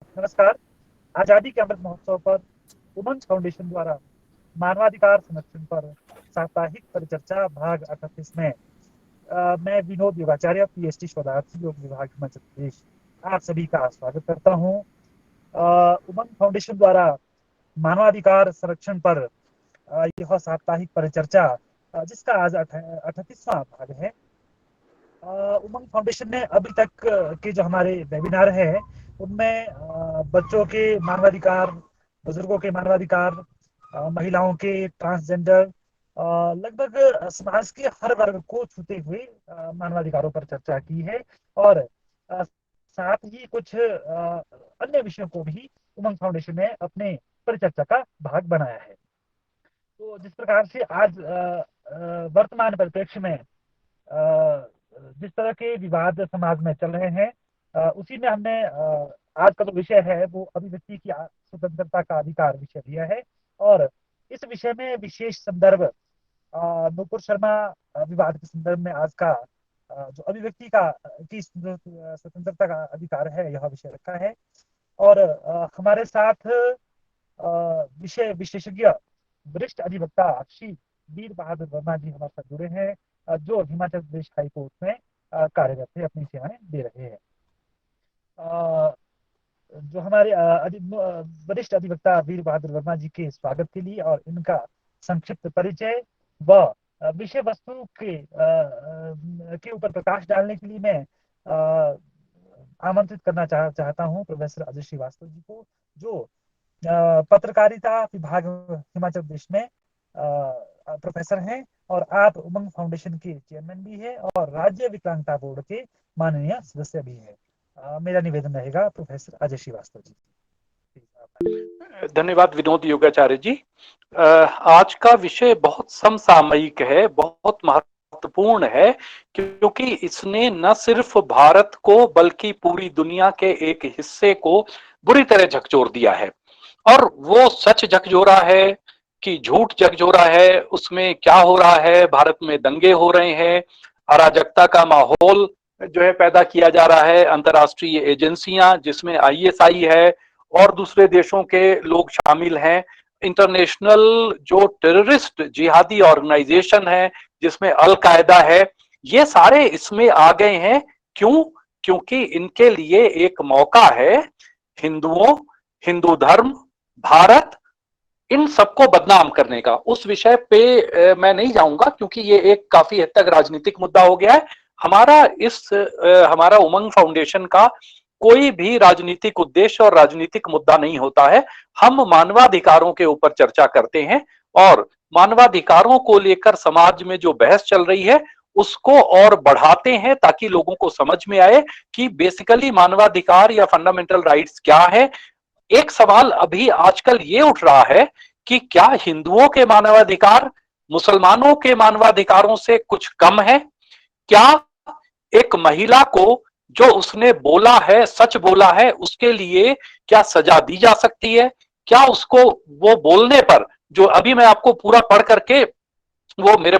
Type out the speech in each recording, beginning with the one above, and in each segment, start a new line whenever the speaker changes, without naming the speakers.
नमस्कार। आजादी के अमृत महोत्सव पर उमंग फाउंडेशन द्वारा मानवाधिकार संरक्षण पर साप्ताहिक परिचर्चा भाग 38 में मैं विनोद योगाचार्य पीएचडी शोधार्थी योग विभाग हिमाचल प्रदेश आप सभी का स्वागत करता हूं। उमंग फाउंडेशन द्वारा मानवाधिकार संरक्षण पर यह साप्ताहिक परिचर्चा जिसका आज 38वां भाग है। उमंग फाउंडेशन ने अभी तक के जो हमारे वेबिनार है उनमें बच्चों के मानवाधिकार, बुजुर्गों के मानवाधिकार, महिलाओं के, ट्रांसजेंडर, लगभग समाज के हर वर्ग को छूते हुए मानवाधिकारों पर चर्चा की है। और साथ ही कुछ अन्य विषयों को भी उमंग फाउंडेशन ने अपने परिचर्चा का भाग बनाया है। तो जिस प्रकार से आज वर्तमान परिप्रेक्ष्य में जिस तरह के विवाद समाज में चल रहे हैं, उसी में हमने आज का जो विषय है वो अभिव्यक्ति की स्वतंत्रता का अधिकार विषय लिया है। और इस विषय में विशेष संदर्भ नूपुर शर्मा विवाद के संदर्भ में आज का जो अभिव्यक्ति का की स्वतंत्रता का अधिकार है यह विषय रखा है। और हमारे साथ विषय विशेषज्ञ वरिष्ठ अधिवक्ता श्री वीर बहादुर वर्मा जी हमारे साथ जुड़े हैं, जो हिमाचल प्रदेश हाई कोर्ट में कार्यरत है, अपनी सेवाएं दे रहे हैं। जो हमारे वरिष्ठ अधिवक्ता वीर बहादुर वर्मा जी के स्वागत के लिए और इनका संक्षिप्त परिचय व विषय वस्तु के ऊपर प्रकाश डालने के लिए मैं आमंत्रित करना चाहता हूं प्रोफेसर अजय श्रीवास्तव जी को, जो पत्रकारिता विभाग हिमाचल प्रदेश में प्रोफेसर हैं। और आप उमंग फाउंडेशन के चेयरमैन भी हैं और राज्य विकलांगता बोर्ड के माननीय सदस्य भी हैं। मेरा निवेदन रहेगा प्रोफेसर अजय श्रीवास्तव जी।
धन्यवाद विनोद योगाचार्य जी। आज का विषय बहुत समसामयिक है, बहुत महत्वपूर्ण है, क्योंकि इसने न सिर्फ भारत को बल्कि पूरी दुनिया के एक हिस्से को बुरी तरह झकझोर दिया है। और वो सच झकझोरा है कि झूठ झकझोरा है, उसमें क्या हो रहा है, भारत में दंगे हो रहे हैं, अराजकता का माहौल जो है पैदा किया जा रहा है। अंतर्राष्ट्रीय एजेंसियां जिसमें आईएसआई है और दूसरे देशों के लोग शामिल हैं, इंटरनेशनल जो टेररिस्ट जिहादी ऑर्गेनाइजेशन है जिसमें अल कायदा है, ये सारे इसमें आ गए हैं। क्यों? क्योंकि इनके लिए एक मौका है हिंदुओं, हिंदू धर्म, भारत, इन सबको बदनाम करने का। उस विषय पे मैं नहीं जाऊंगा क्योंकि ये एक काफी हद तक राजनीतिक मुद्दा हो गया है। हमारा उमंग फाउंडेशन का कोई भी राजनीतिक उद्देश्य और राजनीतिक मुद्दा नहीं होता है। हम मानवाधिकारों के ऊपर चर्चा करते हैं और मानवाधिकारों को लेकर समाज में जो बहस चल रही है उसको और बढ़ाते हैं ताकि लोगों को समझ में आए कि बेसिकली मानवाधिकार या फंडामेंटल राइट्स क्या है। एक सवाल अभी आजकल ये उठ रहा है कि क्या हिंदुओं के मानवाधिकार मुसलमानों के मानवाधिकारों से कुछ कम है? क्या एक महिला को जो उसने बोला है, सच बोला है, उसके लिए क्या सजा दी जा सकती है? क्या उसको वो बोलने पर, जो अभी मैं आपको पूरा पढ़ करके, वो मेरे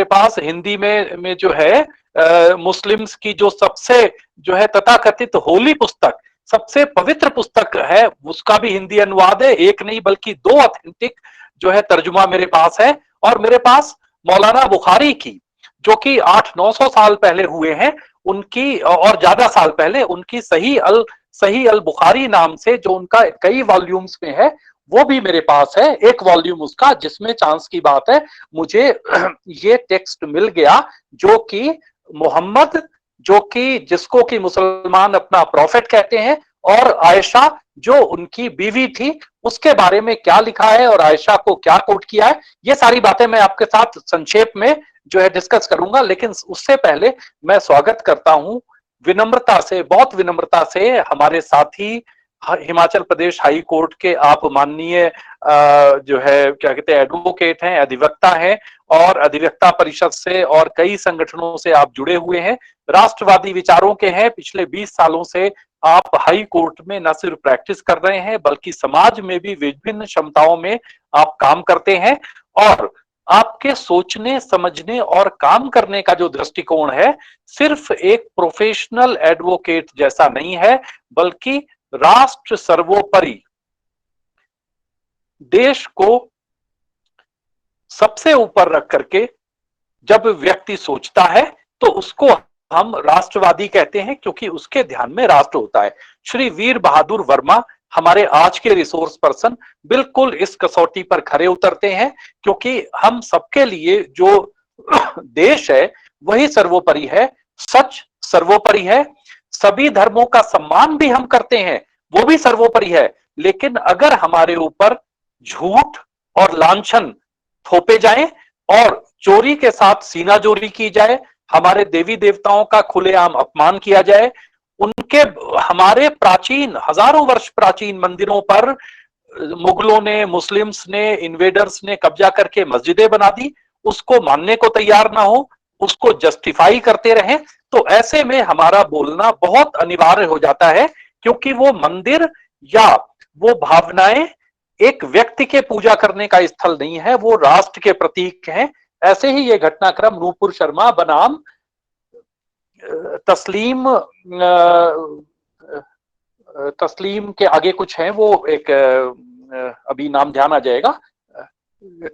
पास हिंदी में जो है मुस्लिम्स की जो सबसे जो है तथाकथित होली पुस्तक, सबसे पवित्र पुस्तक है, उसका भी हिंदी अनुवाद है। एक नहीं बल्कि दो ऑथेंटिक जो है तर्जुमा मेरे पास है। और मेरे पास मौलाना बुखारी की, जो कि 800-900 साल पहले हुए हैं, उनकी और ज्यादा साल पहले, उनकी सही अल बुखारी नाम से जो उनका कई वॉल्यूम्स में है, वो भी मेरे पास है। एक वॉल्यूम उसका जिसमें चांस की बात है मुझे ये टेक्स्ट मिल गया, जो कि मोहम्मद, जो कि जिसको कि मुसलमान अपना प्रॉफिट कहते हैं, और आयशा जो उनकी बीवी थी, उसके बारे में क्या लिखा है और आयशा को क्या कोट किया है, ये सारी बातें मैं आपके साथ संक्षेप में जो है डिस्कस करूंगा। लेकिन उससे पहले मैं स्वागत करता हूं विनम्रता से, बहुत विनम्रता से, हमारे साथी हिमाचल प्रदेश हाई कोर्ट के आप माननीय जो है क्या कहते हैं एडवोकेट हैं, अधिवक्ता हैं, और अधिवक्ता परिषद से और कई संगठनों से आप जुड़े हुए हैं, राष्ट्रवादी विचारों के हैं। पिछले 20 सालों से आप हाई कोर्ट में न सिर्फ प्रैक्टिस कर रहे हैं बल्कि समाज में भी विभिन्न क्षमताओं में आप काम करते हैं। और आपके सोचने, समझने और काम करने का जो दृष्टिकोण है, सिर्फ एक प्रोफेशनल एडवोकेट जैसा नहीं है, बल्कि राष्ट्र सर्वोपरि देश को सबसे ऊपर रख करके जब व्यक्ति सोचता है तो उसको हम राष्ट्रवादी कहते हैं, क्योंकि उसके ध्यान में राष्ट्र होता है। श्री वीर बहादुर वर्मा हमारे आज के रिसोर्स पर्सन बिल्कुल इस कसौटी पर खरे उतरते हैं, क्योंकि हम सबके लिए जो देश है वही सर्वोपरि है, सच सर्वोपरि है, सभी धर्मों का सम्मान भी हम करते हैं वो भी सर्वोपरि है। लेकिन अगर हमारे ऊपर झूठ और लांछन थोपे जाएं और चोरी के साथ सीनाजोरी की जाए, हमारे देवी देवताओं का खुलेआम अपमान किया जाए, उनके हमारे प्राचीन हजारों वर्ष प्राचीन मंदिरों पर मुगलों ने, मुस्लिम्स ने, इन्वेडर्स ने कब्जा करके मस्जिदें बना दी, उसको मानने को तैयार ना हो, उसको जस्टिफाई करते रहें, तो ऐसे में हमारा बोलना बहुत अनिवार्य हो जाता है, क्योंकि वो मंदिर या वो भावनाएं एक व्यक्ति के पूजा करने का स्थल नहीं है, वो राष्ट्र के प्रतीक हैं। ऐसे ही ये घटनाक्रम नूपुर शर्मा बनाम तस्लीम के आगे कुछ है, वो एक अभी नाम ध्यान आ जाएगा,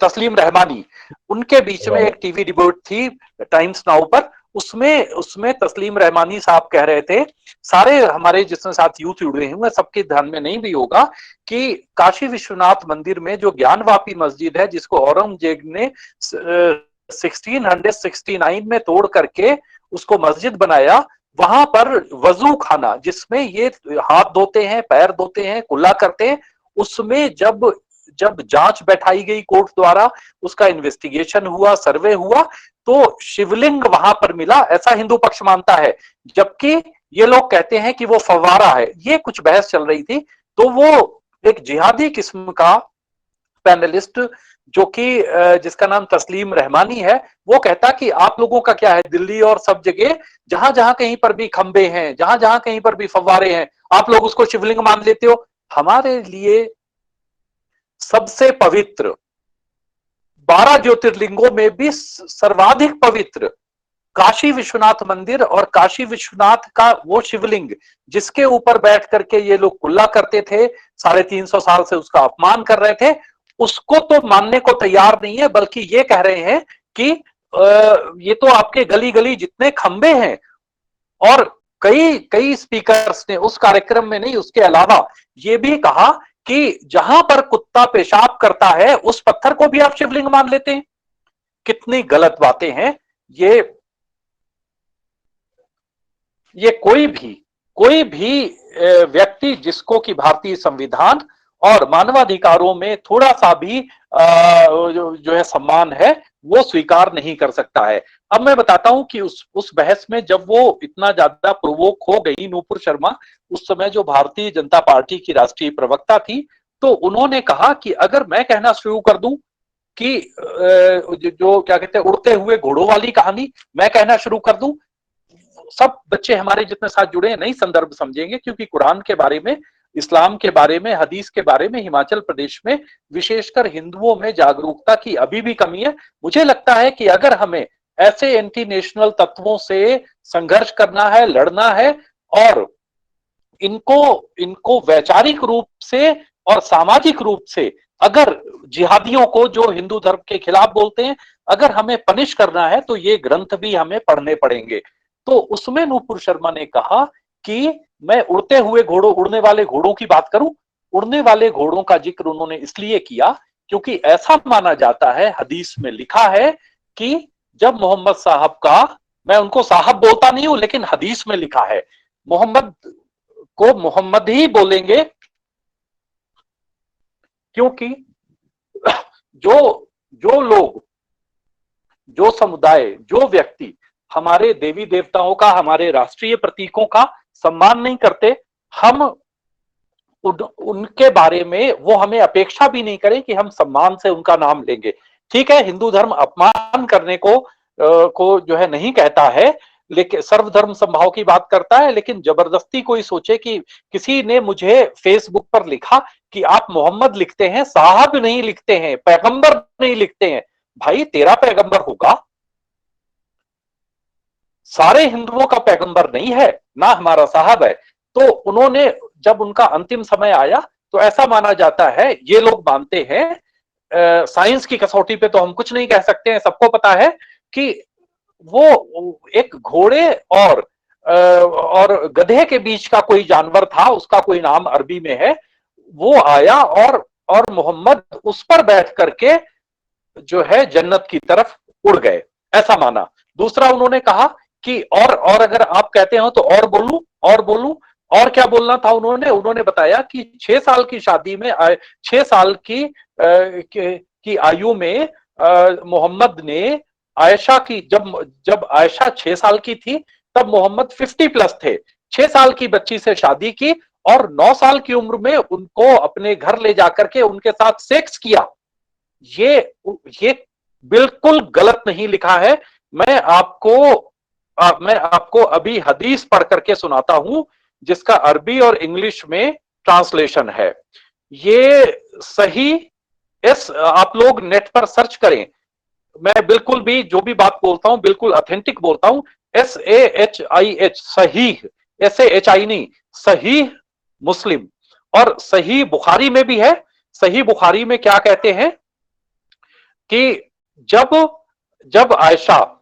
तस्लीम रहमानी, उनके बीच में एक टीवी डिबेट थी टाइम्स नाउ पर। उसमें तस्लीम रहमानी साहब कह रहे थे, सारे हमारे जिसमें साथ यूथ जुड़े हुए सबके ध्यान में नहीं भी होगा कि काशी विश्वनाथ मंदिर में जो ज्ञानवापी मस्जिद है, जिसको औरंगजेब ने 1669 में तोड़ करके उसको मस्जिद बनाया, वहां पर वजू खाना जिसमें ये हाथ धोते हैं, पैर धोते हैं, कुल्ला करते हैं, उसमें जब जांच बैठाई गई कोर्ट द्वारा, उसका इन्वेस्टिगेशन हुआ, सर्वे हुआ, तो शिवलिंग वहां पर मिला, ऐसा हिंदू पक्ष मानता है, जबकि ये लोग कहते हैं कि वो फव्वारा है। ये कुछ बहस चल रही थी, तो वो एक जिहादी किस्म का पैनलिस्ट जो कि जिसका नाम तस्लीम रहमानी है, वो कहता कि आप लोगों का क्या है, दिल्ली और सब जगह जहां जहां कहीं पर भी खंबे हैं, जहां जहां कहीं पर भी फव्वारे हैं, आप लोग उसको शिवलिंग मान लेते हो। हमारे लिए सबसे पवित्र 12 ज्योतिर्लिंगों में भी सर्वाधिक पवित्र काशी विश्वनाथ मंदिर और काशी विश्वनाथ का वो शिवलिंग जिसके ऊपर बैठ करके ये लोग कुल्ला करते थे, 350 साल से उसका अपमान कर रहे थे, उसको तो मानने को तैयार नहीं है, बल्कि ये कह रहे हैं कि ये तो आपके गली गली जितने खंबे हैं, और कई कई स्पीकर्स ने उस कार्यक्रम में नहीं, उसके अलावा ये भी कहा कि जहां पर कुत्ता पेशाब करता है उस पत्थर को भी आप शिवलिंग मान लेते हैं। कितनी गलत बातें हैं ये कोई भी व्यक्ति जिसको कि भारतीय संविधान और मानवाधिकारों में थोड़ा सा भी जो है सम्मान है, वो स्वीकार नहीं कर सकता है। अब मैं बताता हूं कि उस बहस में जब वो इतना ज्यादा प्रोवोक हो गई नूपुर शर्मा, उस समय जो भारतीय जनता पार्टी की राष्ट्रीय प्रवक्ता थी, तो उन्होंने कहा कि अगर मैं कहना शुरू कर दूं कि जो क्या कहते हैं उड़ते हुए घोड़ों वाली कहानी मैं कहना शुरू कर दूं, सब बच्चे हमारे जितने साथ जुड़े हैं नहीं संदर्भ समझेंगे, क्योंकि कुरान के बारे में, इस्लाम के बारे में, हदीस के बारे में हिमाचल प्रदेश में विशेषकर हिंदुओं में जागरूकता की अभी भी कमी है। मुझे लगता है कि अगर हमें ऐसे एंटी नेशनल तत्वों से संघर्ष करना है, लड़ना है, और इनको वैचारिक रूप से और सामाजिक रूप से, अगर जिहादियों को जो हिंदू धर्म के खिलाफ बोलते हैं, अगर हमें पनिश करना है, तो ये ग्रंथ भी हमें पढ़ने पड़ेंगे। तो उसमें नूपुर शर्मा ने कहा कि मैं उड़ने वाले घोड़ों की बात करूं। उड़ने वाले घोड़ों का जिक्र उन्होंने इसलिए किया क्योंकि ऐसा माना जाता है, हदीस में लिखा है कि जब मोहम्मद साहब का, मैं उनको साहब बोलता नहीं हूं, लेकिन हदीस में लिखा है, मोहम्मद को मोहम्मद ही बोलेंगे, क्योंकि जो लोग, जो समुदाय, जो व्यक्ति हमारे देवी देवताओं का, हमारे राष्ट्रीय प्रतीकों का सम्मान नहीं करते, हम उनके बारे में, वो हमें अपेक्षा भी नहीं करें कि हम सम्मान से उनका नाम लेंगे। ठीक है, हिंदू धर्म अपमान करने को जो है नहीं कहता है, लेकिन सर्वधर्म समभाव की बात करता है, लेकिन जबरदस्ती कोई सोचे कि किसी ने मुझे फेसबुक पर लिखा कि आप मोहम्मद लिखते हैं, साहब नहीं लिखते हैं, पैगंबर नहीं लिखते हैं। भाई तेरा पैगंबर होगा, सारे हिंदुओं का पैगंबर नहीं है ना, हमारा साहब है। तो उन्होंने जब उनका अंतिम समय आया तो ऐसा माना जाता है, ये लोग मानते हैं, साइंस की कसौटी पे तो हम कुछ नहीं कह सकते हैं, सबको पता है कि वो एक घोड़े और गधे के बीच का कोई जानवर था, उसका कोई नाम अरबी में है, वो आया और मोहम्मद उस पर बैठ करके जो है जन्नत की तरफ उड़ गए, ऐसा माना। दूसरा उन्होंने कहा कि और अगर आप कहते हो तो और बोलूं और क्या बोलना था उन्होंने बताया कि 6 साल की शादी में 6 साल की आयु में मोहम्मद ने आयशा की, जब आयशा 6 साल की थी तब मोहम्मद 50+ थे, 6 साल की बच्ची से शादी की और 9 साल की उम्र में उनको अपने घर ले जाकर के उनके साथ सेक्स किया। ये ये बिल्कुल गलत नहीं लिखा है। मैं आपको अभी हदीस पढ़ करके सुनाता हूं जिसका अरबी और इंग्लिश में ट्रांसलेशन है। ये सही, आप लोग नेट पर सर्च करें, मैं बिल्कुल भी जो भी बात बोलता हूं बिल्कुल ऑथेंटिक बोलता हूं। SAHIH, सही, SAHI नहीं, सही मुस्लिम, और सही बुखारी में भी है। सही बुखारी में क्या कहते हैं कि जब जब आयशा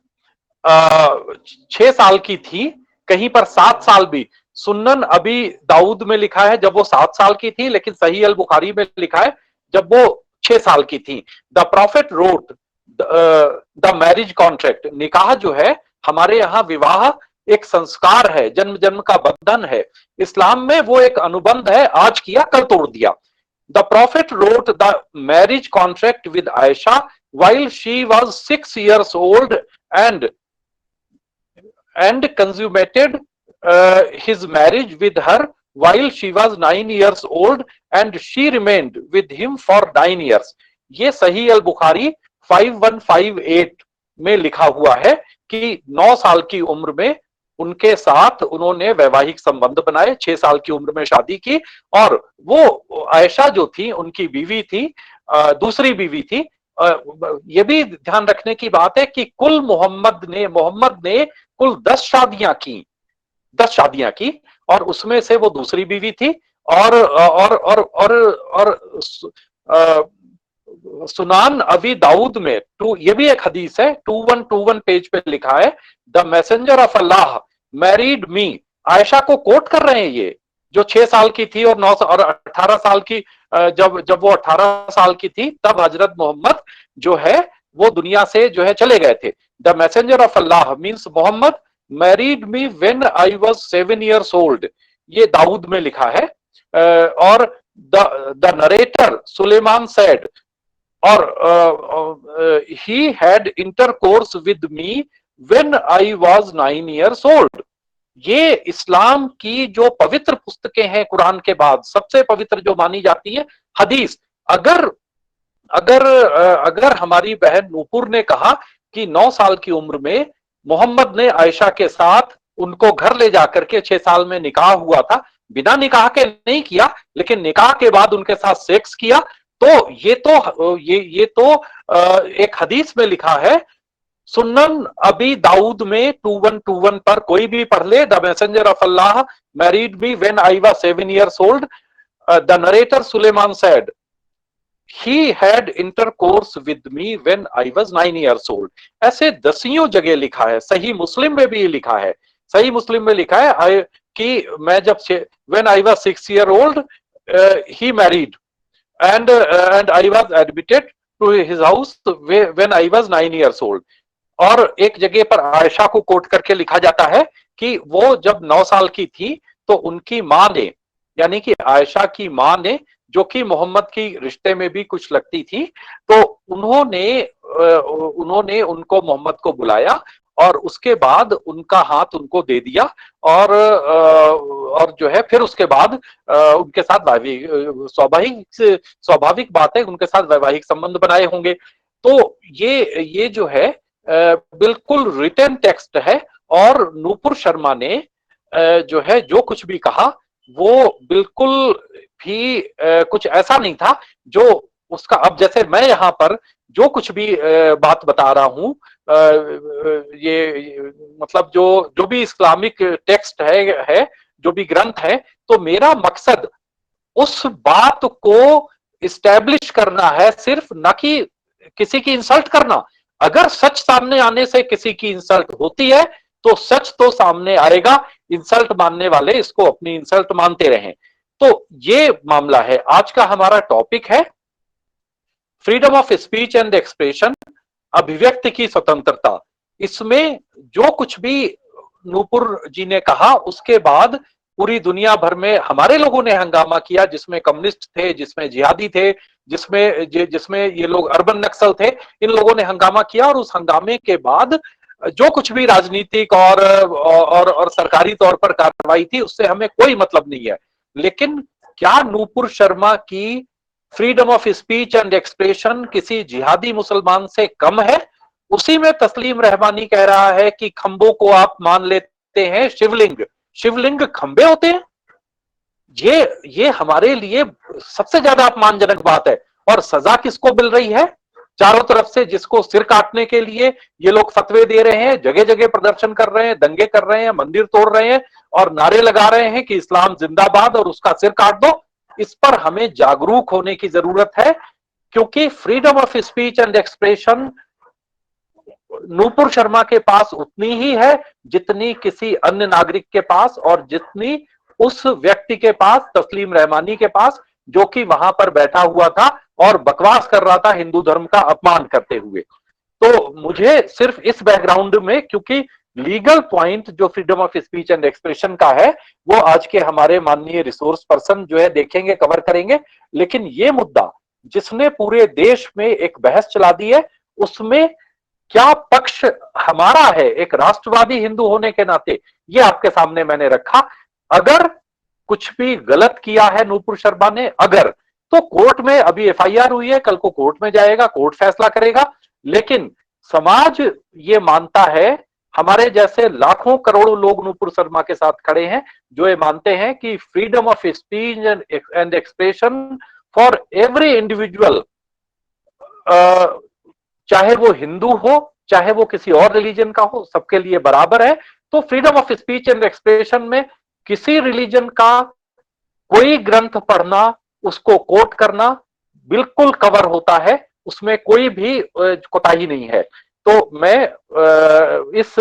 6 साल की थी, कहीं पर 7 साल भी, सुन्नन अभी दाऊद में लिखा है जब वो 7 साल की थी, लेकिन सही अल बुखारी में लिखा है जब वो 6 साल की थी। The profit wrote the marriage contract, निकाह जो है हमारे यहाँ विवाह एक संस्कार है, जन्म जन्म का बंधन है, इस्लाम में वो एक अनुबंध है, आज किया कल तोड़ दिया। The profit wrote the marriage contract with Ayesha while she was 6 years old and consummated his marriage with her while she was 9 years old and she remained with him for 9 years। ये सही अल बुखारी 5158 में लिखा हुआ है कि 9 साल की उम्र में उनके साथ उन्होंने वैवाहिक संबंध बनाए, 6 साल की उम्र में शादी की, और वो आयशा जो थी उनकी बीवी थी, दूसरी बीवी थी। ये भी ध्यान रखने की बात है कि कुल मोहम्मद ने कुल 10 शादियां की और उसमें से वो दूसरी बीवी थी। और सुनान अबी दाऊद में ये भी एक हदीस है, 2121 पेज पे लिखा है, the messenger of Allah married me. Aisha को कोट कर रहे हैं ये, जो 6 साल की थी और 9 और 18 साल की, जब वो 18 साल की थी तब हजरत मोहम्मद जो है वो दुनिया से जो है चले गए थे। The messenger of Allah means Muhammad married me when I was 7 years old, ये दाऊद में लिखा है। और द नरेटर सुलेमान सेड, और ही had intercourse with me when I was 9 years old। ये इस्लाम की जो पवित्र पुस्तकें हैं, कुरान के बाद सबसे पवित्र जो मानी जाती है हदीस। अगर अगर अगर हमारी बहन नूपुर ने कहा कि 9 साल की उम्र में मोहम्मद ने आयशा के साथ उनको घर ले जाकर के 6 साल में निकाह हुआ था, बिना निकाह के नहीं किया लेकिन निकाह के बाद उनके साथ सेक्स किया, तो ये तो एक हदीस में लिखा है। सुन्नन अबी दाऊद में 2121 पर कोई भी पढ़ ले, the messenger of Allah married me when I was 7 years old, the narrator Sulaiman said he had intercourse with me when I was 9 years old। ऐसे दसियों जगह लिखा है, सही मुस्लिम में भी लिखा है। सही मुस्लिम में लिखा है कि मैं जब when I was 6 years old he married and I was admitted to his house when I was 9 years old। और एक जगह पर आयशा को कोट करके लिखा जाता है कि वो जब 9 साल की थी तो उनकी मां ने, यानी कि आयशा की मां ने, जो कि मोहम्मद की रिश्ते में भी कुछ लगती थी, तो उन्होंने उनको मोहम्मद को बुलाया और उसके बाद उनका हाथ उनको दे दिया, और जो है फिर उसके बाद उनके साथ स्वाभाविक बात है उनके साथ वैवाहिक संबंध बनाए होंगे। तो ये जो है बिल्कुल रिटन टेक्स्ट है, और नूपुर शर्मा ने जो है जो कुछ भी कहा वो बिल्कुल भी कुछ ऐसा नहीं था जो उसका, अब जैसे मैं यहाँ पर जो कुछ भी बात बता रहा हूं, ये मतलब जो भी इस्लामिक टेक्स्ट है जो भी ग्रंथ है, तो मेरा मकसद उस बात को इस्टेब्लिश करना है, सिर्फ न कि किसी की इंसल्ट करना। अगर सच सामने आने से किसी की इंसल्ट होती है तो सच तो सामने आएगा, इंसल्ट मानने वाले इसको अपनी इंसल्ट मानते रहें। तो ये मामला है। आज का हमारा टॉपिक है freedom of speech and expression, अभिव्यक्ति की स्वतंत्रता। इसमें जो कुछ भी नूपुर जी ने कहा, उसके बाद पूरी दुनिया भर में हमारे लोगों ने हंगामा किया, जिसमें कम्युनिस्ट थे, जिसमें जिहादी थे, जिसमें ये लोग अर्बन नक्सल थे। इन लोगों ने हंगामा किया और उस हंगामे के बाद जो कुछ भी राजनीतिक और सरकारी तौर पर कार्रवाई थी, उससे हमें कोई मतलब नहीं है। लेकिन क्या नूपुर शर्मा की freedom of speech and expression किसी जिहादी मुसलमान से कम है? उसी में तस्लीम रहमानी कह रहा है कि खंभों को आप मान लेते हैं शिवलिंग, शिवलिंग खंबे होते हैं। ये हमारे लिए सबसे ज्यादा अपमानजनक बात है। और सजा किसको मिल रही है? चारों तरफ से जिसको सिर काटने के लिए ये लोग फतवे दे रहे हैं, जगह जगह प्रदर्शन कर रहे हैं, दंगे कर रहे हैं, मंदिर तोड़ रहे हैं और नारे लगा रहे हैं कि इस्लाम जिंदाबाद और उसका सिर काट दो। इस पर हमें जागरूक होने की जरूरत है, क्योंकि freedom of speech and expression Nupur Sharma के पास उतनी ही है जितनी किसी अन्य नागरिक के पास, और जितनी उस व्यक्ति के पास, तस्लीम रहमानी के पास, जो कि वहां पर बैठा हुआ था और बकवास कर रहा था हिंदू धर्म का अपमान करते हुए। तो मुझे सिर्फ इस बैकग्राउंड में, क्योंकि लीगल पॉइंट जो freedom of speech and expression का है वो आज के हमारे माननीय रिसोर्स पर्सन जो है देखेंगे, कवर करेंगे। लेकिन ये मुद्दा जिसने पूरे देश में एक बहस चला दी है, उसमें क्या पक्ष हमारा है एक राष्ट्रवादी हिंदू होने के नाते, ये आपके सामने मैंने रखा। अगर कुछ भी गलत किया है नूपुर शर्मा ने, अगर, तो कोर्ट में अभी एफआईआर हुई है, कल को कोर्ट में जाएगा, कोर्ट फैसला करेगा। लेकिन समाज ये मानता है, हमारे जैसे लाखों करोड़ों लोग नूपुर शर्मा के साथ खड़े हैं, जो ये मानते हैं कि freedom of speech and expression for every individual, चाहे वो हिंदू हो, चाहे वो किसी और रिलीजन का हो, सबके लिए बराबर है। तो freedom of speech and expression में किसी रिलीजन का कोई ग्रंथ पढ़ना, उसको कोट करना बिल्कुल कवर होता है, उसमें कोई भी कोताही नहीं है। तो मैं इस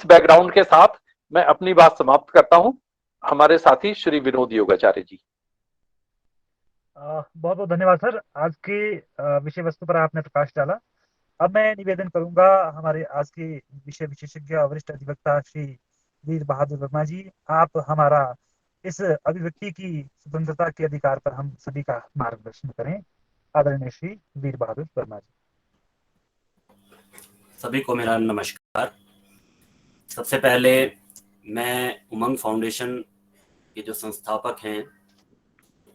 बैकग्राउंड के साथ मैं अपनी बात समाप्त करता हूं। हमारे साथी श्री विनोद योगाचार्य जी।
बहुत बहुत धन्यवाद सर, आज के विषय वस्तु पर आपने प्रकाश डाला। अब मैं निवेदन करूंगा हमारे आज के विषय विशेषज्ञ वरिष्ठ अधिवक्ता श्री वीर बहादुर वर्मा जी, आप हमारा इस अभिव्यक्ति की स्वतंत्रता के अधिकार पर हम सभी का मार्गदर्शन करें। आदरणीय श्री वीर बहादुर वर्मा जी।
सभी को मेरा नमस्कार। सबसे पहले मैं उमंग फाउंडेशन के जो संस्थापक हैं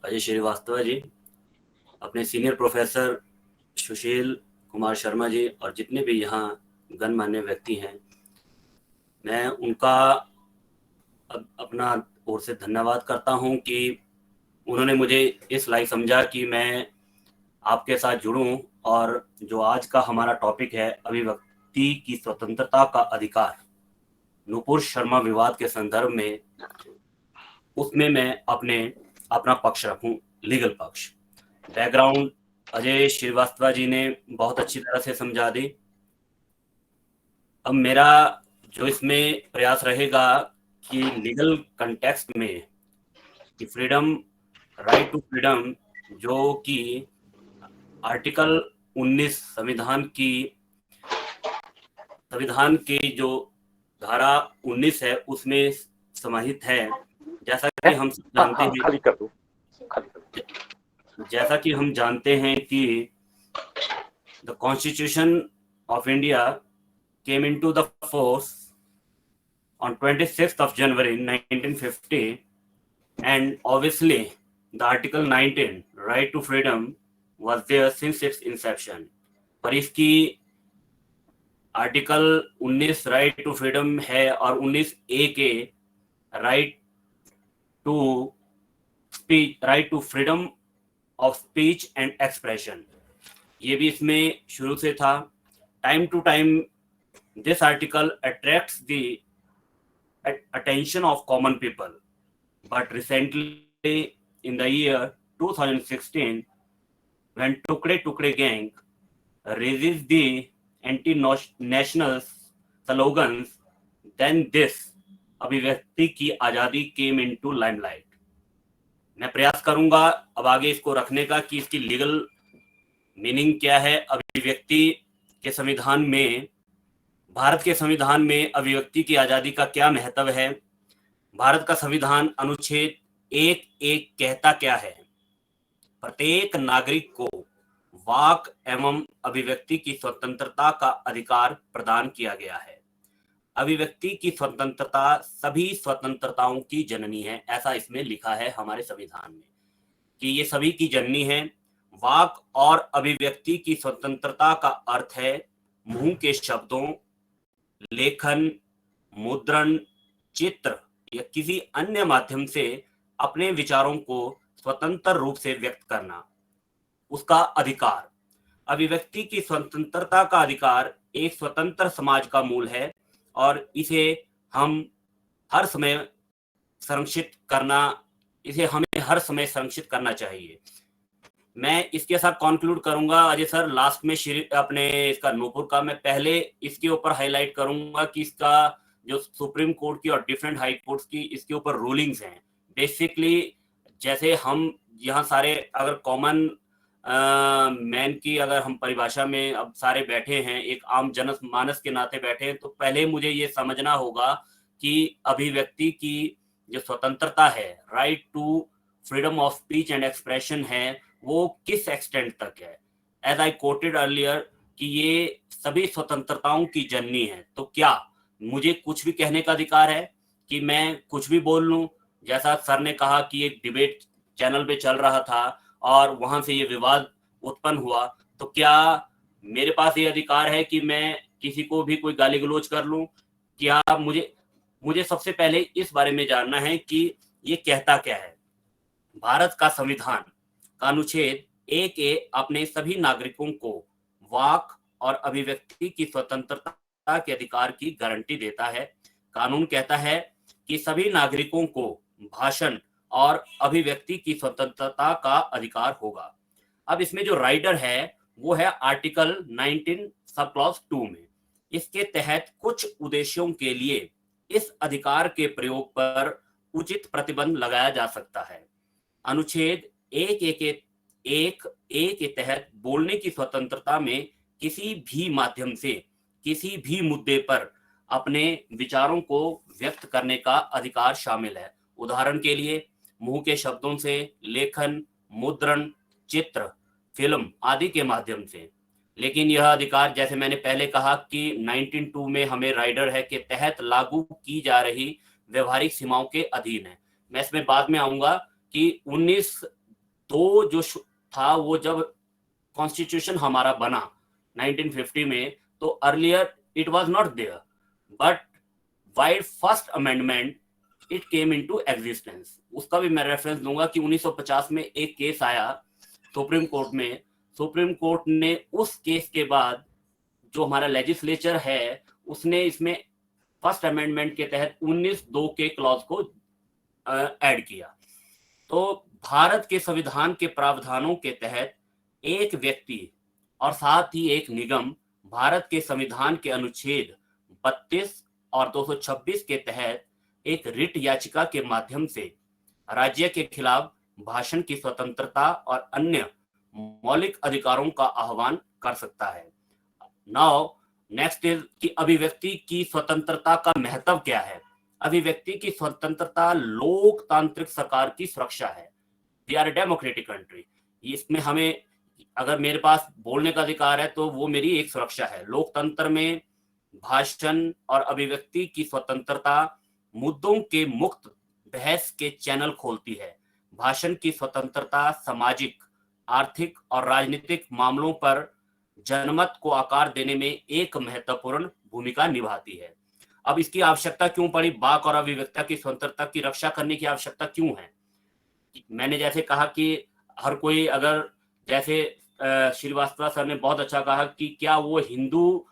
अजय श्रीवास्तव जी, अपने सीनियर प्रोफेसर सुशील कुमार शर्मा जी और जितने भी यहाँ गणमान्य व्यक्ति हैं, मैं उनका अपना ओर से धन्यवाद करता हूँ कि उन्होंने मुझे इस लायक समझा कि मैं आपके साथ जुड़ूं और जो आज का हमारा टॉपिक है अभिव्यक्ति की स्वतंत्रता का अधिकार, नूपुर शर्मा विवाद के संदर्भ में, उसमें मैं अपना पक्ष रखूं, लीगल पक्ष। बैकग्राउंड अजय श्रीवास्तव जी ने बहुत अच्छी तरह से समझा दी। अब मेरा जो इसमें प्रयास रहेगा कि लीगल कंटेक्स्ट में कि फ्रीडम, राइट टू फ्रीडम, जो कि आर्टिकल 19 संविधान की जो धारा 19 है उसमें समाहित है। जैसा कि हम जानते हैं,
खाली कर दो।
जैसा कि हम जानते हैं कि the constitution of India came into the force on 26th of January 1950, and obviously the Article 19 right to freedom was there since its inception. पर इसकी आर्टिकल 19 राइट टू फ्रीडम है और 19A के right to freedom of speech and expression, ये भी इसमें शुरू से था। Time to time this article attracts the attention of common people. But recently, in the year 2016, when Tukde Tukde gang raises the anti-national slogans, then this अभिव्यक्ति की आजादी came into limelight. मैं प्रयास करूंगा अब आगे इसको रखने का कि इसकी लीगल मीनिंग क्या है। अभिव्यक्ति के संविधान में, भारत के संविधान में अभिव्यक्ति की आजादी का क्या महत्व है। भारत का संविधान अनुच्छेद 1(1) कहता क्या है? प्रत्येक नागरिक को वाक एवं अभिव्यक्ति की स्वतंत्रता का अधिकार प्रदान किया गया है। अभिव्यक्ति की स्वतंत्रता सभी स्वतंत्रताओं की जननी है, ऐसा इसमें लिखा है हमारे संविधान में कि ये सभी की जननी है। वाक और अभिव्यक्ति की स्वतंत्रता का अर्थ है मुंह के शब्दों, लेखन, मुद्रण, चित्र या किसी अन्य माध्यम से अपने विचारों को स्वतंत्र रूप से व्यक्त करना, उसका अधिकार। अभिव्यक्ति की स्वतंत्रता का अधिकार एक स्वतंत्र समाज का मूल है और इसे हम हर समय संरक्षित करना, इसे हमें हर समय संरक्षित करना चाहिए। मैं इसके साथ कॉन्क्लूड करूंगा अजय सर, लास्ट में अपने इसका नूपुर का मैं पहले इसके ऊपर हाईलाइट करूंगा कि इसका जो सुप्रीम कोर्ट की और डिफरेंट हाई कोर्ट्स की इसके ऊपर रूलिंग्स हैं। बेसिकली जैसे हम यहाँ सारे अगर कॉमन मैन की अगर हम परिभाषा में अब सारे बैठे हैं, एक आम जनमानस के नाते बैठे हैं, तो पहले मुझे ये समझना होगा कि अभिव्यक्ति की जो स्वतंत्रता है, right to freedom of speech and expression है, वो किस एक्सटेंट तक है। एज आई कोटेड अर्लियर कि ये सभी स्वतंत्रताओं की जननी है, तो क्या मुझे कुछ भी कहने का अधिकार है कि मैं कुछ भी बोल लूं? जैसा सर ने कहा कि एक डिबेट चैनल पे चल रहा था और वहां से ये विवाद उत्पन्न हुआ, तो क्या मेरे पास ये अधिकार है कि मैं किसी को भी कोई गाली गलौज कर लूं? क्या मुझे सबसे पहले इस बारे में जानना है कि ये कहता क्या है। भारत का संविधान का अनुच्छेद 1(a) अपने सभी नागरिकों को वाक और अभिव्यक्ति की स्वतंत्रता के अधिकार की गारंटी देता है। कानून कहता है कि सभी नागरिकों को भाषण और अभिव्यक्ति की स्वतंत्रता का अधिकार होगा। अब इसमें जो राइडर है वो है आर्टिकल 19 सब क्लॉज 2 में। इसके तहत कुछ उद्देश्यों के लिए इस अधिकार के प्रयोग पर उचित प्रतिबंध लगाया जा सकता है। अनुच्छेद 1(1) के तहत बोलने की स्वतंत्रता में किसी भी माध्यम से किसी भी मुद्दे पर अपने विचारों को व्यक्त करने का अधिकार शामिल है। उदाहरण के लिए मुंह के शब्दों से, लेखन, मुद्रण, चित्र, फिल्म आदि के माध्यम से। लेकिन यह अधिकार, जैसे मैंने पहले कहा कि 19(2) में हमें राइडर है के तहत लागू की जा रही व्यवहारिक सीमाओं के अधीन है। मैं इसमें बाद में आऊंगा कि 19(2) जो था वो जब कॉन्स्टिट्यूशन हमारा बना 1950 में, तो earlier it was not there, but while first amendment it came into existence. उसका भी मैं रेफरेंस दूंगा कि 1950 में एक केस आया सुप्रीम कोर्ट में। सुप्रीम कोर्ट ने उस केस के बाद जो हमारा लेजिस्लेचर है उसने इसमें फर्स्ट अमेंडमेंट के तहत 19(2) के क्लॉज को ऐड किया। तो भारत के संविधान के प्रावधानों के तहत एक व्यक्ति और साथ ही एक निगम भारत के संविधान के अनुच्छेद 32 और 226 के तहत एक रिट याचिका के माध्यम से राज्य के खिलाफ भाषण की स्वतंत्रता और अन्य मौलिक अधिकारों का आह्वान कर सकता है। नाउ नेक्स्ट इज कि अभिव्यक्ति की स्वतंत्रता का महत्व क्या है। अभिव्यक्ति की स्वतंत्रता लोकतांत्रिक सरकार की सुरक्षा है। We are a democratic country. इसमें हमें, अगर मेरे पास बोलने का अधिकार है तो वो मेरी एक सुरक्षा है। लोकतंत्र में भाषण और अभिव्यक्ति की स्वतंत्रता मुद्दों के मुक्त बहस के चैनल खोलती है। भाषण की स्वतंत्रता सामाजिक, आर्थिक और राजनीतिक मामलों पर जनमत को आकार देने में एक महत्वपूर्ण भूमिका निभाती है। अब इसकी आवश्यकता क्यों पड़ी? वाक और अभिव्यक्ति की स्वतंत्रता की रक्षा करने की आवश्यकता क्यों है? मैंने जैसे कहा कि हर कोई, अगर जैसे श्रीवास्तव सर ने बहुत अच्छा कहा कि क्या वो हिंदू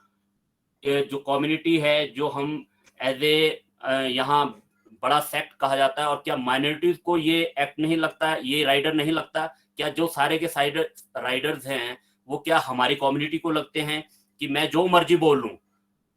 जो कम्युनिटी है, जो हम एज ए यहाँ बड़ा सेक्ट कहा जाता है, और क्या माइनॉरिटीज को ये एक्ट नहीं लगता, ये राइडर नहीं लगता? क्या जो सारे के सारे राइडर्स हैं वो क्या हमारी कम्युनिटी को लगते हैं कि मैं जो मर्जी बोल लूं,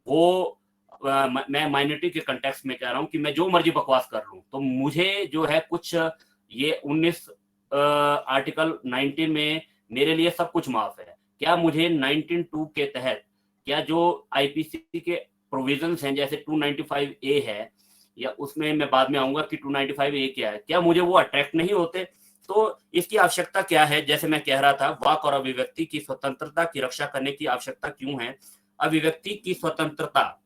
वो मैं माइनॉरिटी के कंटेक्स्ट में कह रहा हूं कि मैं जो मर्जी बकवास कर लूं, तो मुझे जो है कुछ ये 19 आर्टिकल 19 में मेरे लिए सब कुछ माफ है? क्या मुझे 19(2) के तहत, क्या जो आईपीसी के प्रोविजंस हैं जैसे 295A है, या उसमें मैं बाद में आऊंगा कि 295A क्या है, क्या मुझे वो अट्रैक्ट नहीं होते? तो इसकी आवश्यकता क्या है? जैसे मैं कह रहा था, वाक और अभिव्यक्ति की स्वतंत्रता की रक्षा करने की आवश्यकता क्यों है? अभिव्यक्ति की स्वतंत्रता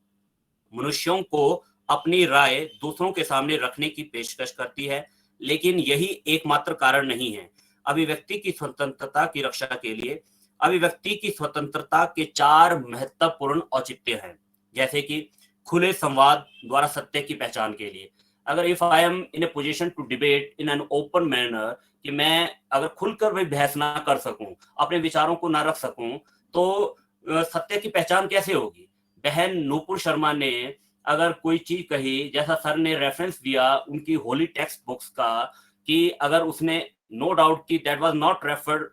मनुष्यों को अपनी राय दूसरों के सामने रखने की पेशकश करती है, लेकिन यही एकमात्र कारण नहीं है। अभिव्यक्ति की स्वतंत्रता की रक्षा के लिए अभिव्यक्ति की स्वतंत्रता के 4 महत्वपूर्ण औचित्य हैं, जैसे कि खुले संवाद द्वारा सत्य की पहचान के लिए। अगर if I am in a position to debate in an open manner, कि मैं अगर खुलकर भी बहस ना कर सकूं, अपने विचारों को ना रख सकूं, तो सत्य की पहचान कैसे होगी? बहन नूपुर शर्मा ने अगर कोई चीज कही, जैसा सर ने रेफरेंस दिया उनकी होली टेक्स्ट बुक्स का, कि अगर उसने नो डाउट कि that was not referred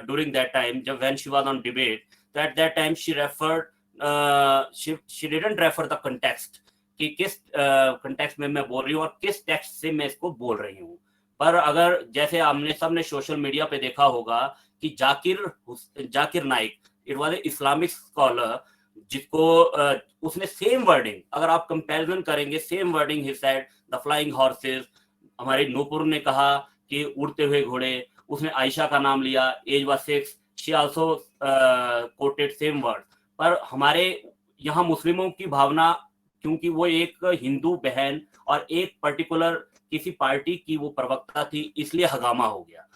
during that time जब when she was on debate, तो at that time she referred she didn't refer the context कि किस कंटेक्स्ट में मैं बोल रही हूँ और किस टेक्स्ट से मैं इसको बोल रही हूँ। पर अगर जैसे हमने सबने सोशल मीडिया पे देखा होगा कि Zakir Naik, it was a Islamic scholar, जिसको उसने सेम वर्डिंग, अगर आप कंपैरिजन करेंगे, same wording he said the flying horses. हमारे नूपुर ने कहा कि उड़ते हुए घोड़े, उसने आयशा का नाम लिया, age was 6, she also quoted same word. पर हमारे यहाँ मुस्लिमों की भावना, क्योंकि वो एक हिंदू बहन और एक पर्टिकुलर किसी पार्टी की वो प्रवक्ता थी, इसलिए हगामा हो गया।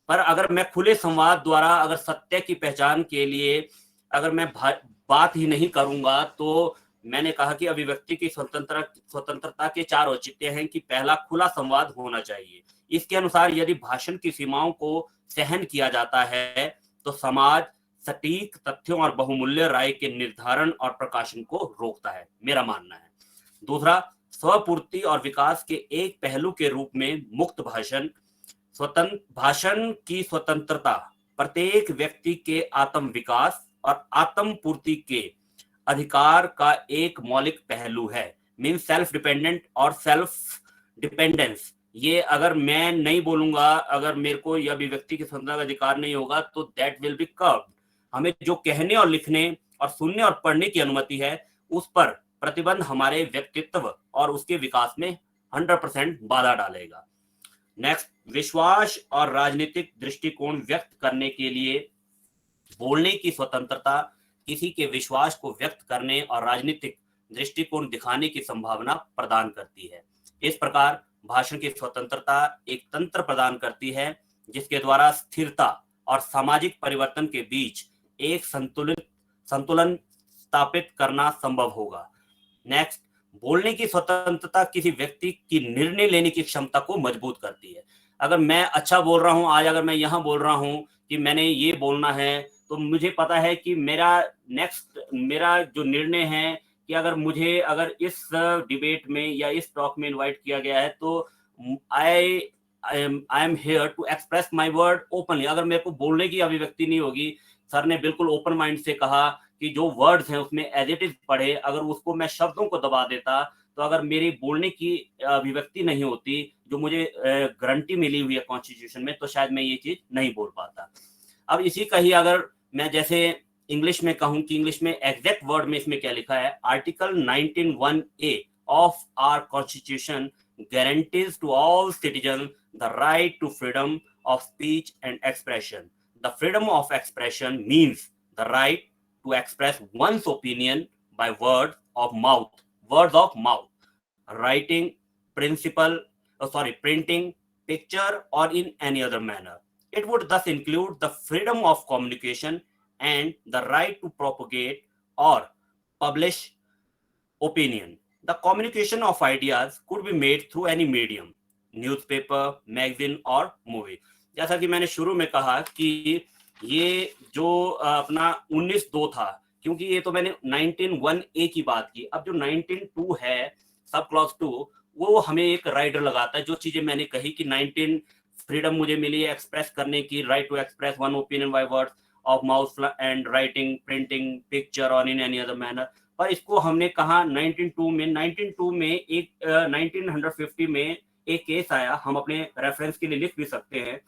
पर अगर मैं खुले संवाद द्वारा अगर सत्य की पहचान के लिए अगर मैं बात ही नहीं करूंगा, तो मैंने कहा कि अभिव्यक्ति की स्वतंत्रता के 4 औचित्य हैं कि पहला, खुला संवाद होना चाहिए। इसके अनुसार यदि भाषण की सीमाओं को सहन किया जाता है तो समाज सटीक तथ्यों और बहुमूल्य राय के निर्धारण और प्रकाशन को रोकता है, मेरा मानना है। दूसरा, स्वपूर्ति और विकास के एक पहलू के रूप में मुक्त भाषण की स्वतंत्रता प्रत्येक व्यक्ति के आत्म विकास और आत्म पूर्ति के अधिकार का एक मौलिक पहलू है। मीन सेल्फ डिपेंडेंट और सेल्फ डिपेंडेंस। ये अगर मैं नहीं बोलूंगा, अगर मेरे को यह अभिव्यक्ति की स्वतंत्रता का अधिकार नहीं होगा, तो दैट विल बी कर्व्ड। हमें जो कहने और लिखने और सुनने और पढ़ने की अनुमति है, उस पर प्रतिबंध हमारे व्यक्तित्व और उसके विकास में 100% बाधा डालेगा। नेक्स्ट, विश्वास और राजनीतिक दृष्टिकोण व्यक्त करने के लिए बोलने की स्वतंत्रता किसी के विश्वास को व्यक्त करने और राजनीतिक दृष्टिकोण दिखाने की संभावना प्रदान करती है। इस प्रकार भाषण की स्वतंत्रता एक तंत्र प्रदान करती है जिसके द्वारा स्थिरता और सामाजिक परिवर्तन के बीच एक संतुलन स्थापित करना संभव होगा। नेक्स्ट, बोलने की स्वतंत्रता किसी व्यक्ति की निर्णय लेने की क्षमता को मजबूत करती है। अगर मैं अच्छा बोल रहा हूं, आज अगर मैं यहाँ बोल रहा हूं कि मैंने ये बोलना है, तो मुझे पता है कि मेरा जो निर्णय है कि अगर मुझे अगर इस डिबेट में या इस टॉक में इनवाइट किया गया है, तो I am here to express my word openly. अगर मेरे को बोलने की अभिव्यक्ति नहीं होगी, सर ने बिल्कुल ओपन माइंड से कहा कि जो वर्ड्स हैं उसमें एज इट इज पढ़े, अगर उसको मैं शब्दों को दबा देता, तो अगर मेरी बोलने की अभिव्यक्ति नहीं होती जो मुझे गारंटी मिली हुई है कॉन्स्टिट्यूशन में, तो शायद मैं ये चीज नहीं बोल पाता। अब इसी का ही अगर मैं जैसे इंग्लिश में कहूं कि इंग्लिश में एग्जैक्ट वर्ड में इसमें क्या लिखा है, article 19(1)(a) of our constitution guarantees to all citizens the right to freedom of speech and expression. The freedom of expression means the right to express one's opinion by words of mouth, writing, printing, picture, or in any other manner. It would thus include the freedom of communication and the right to propagate or publish opinion. The communication of ideas could be made through any medium, newspaper, magazine or movie. जैसा कि मैंने शुरू में कहा कि ये जो अपना 19(2) था, क्योंकि ये तो मैंने 19(1)(a) की बात की। अब जो 19(2) है, सब क्लॉज 2 वो हमें एक राइडर लगाता है, जो चीजें मैंने कही कि 19 फ्रीडम मुझे मिली है एक्सप्रेस करने की, right to express one opinion by words of mouth and writing, printing, picture और इन एनी अदर मैनर। पर इसको हमने कहा 1902 में एक 1950 में एक केस आया, हम अपने रेफरेंस के लिए लिख भी सकते हैं,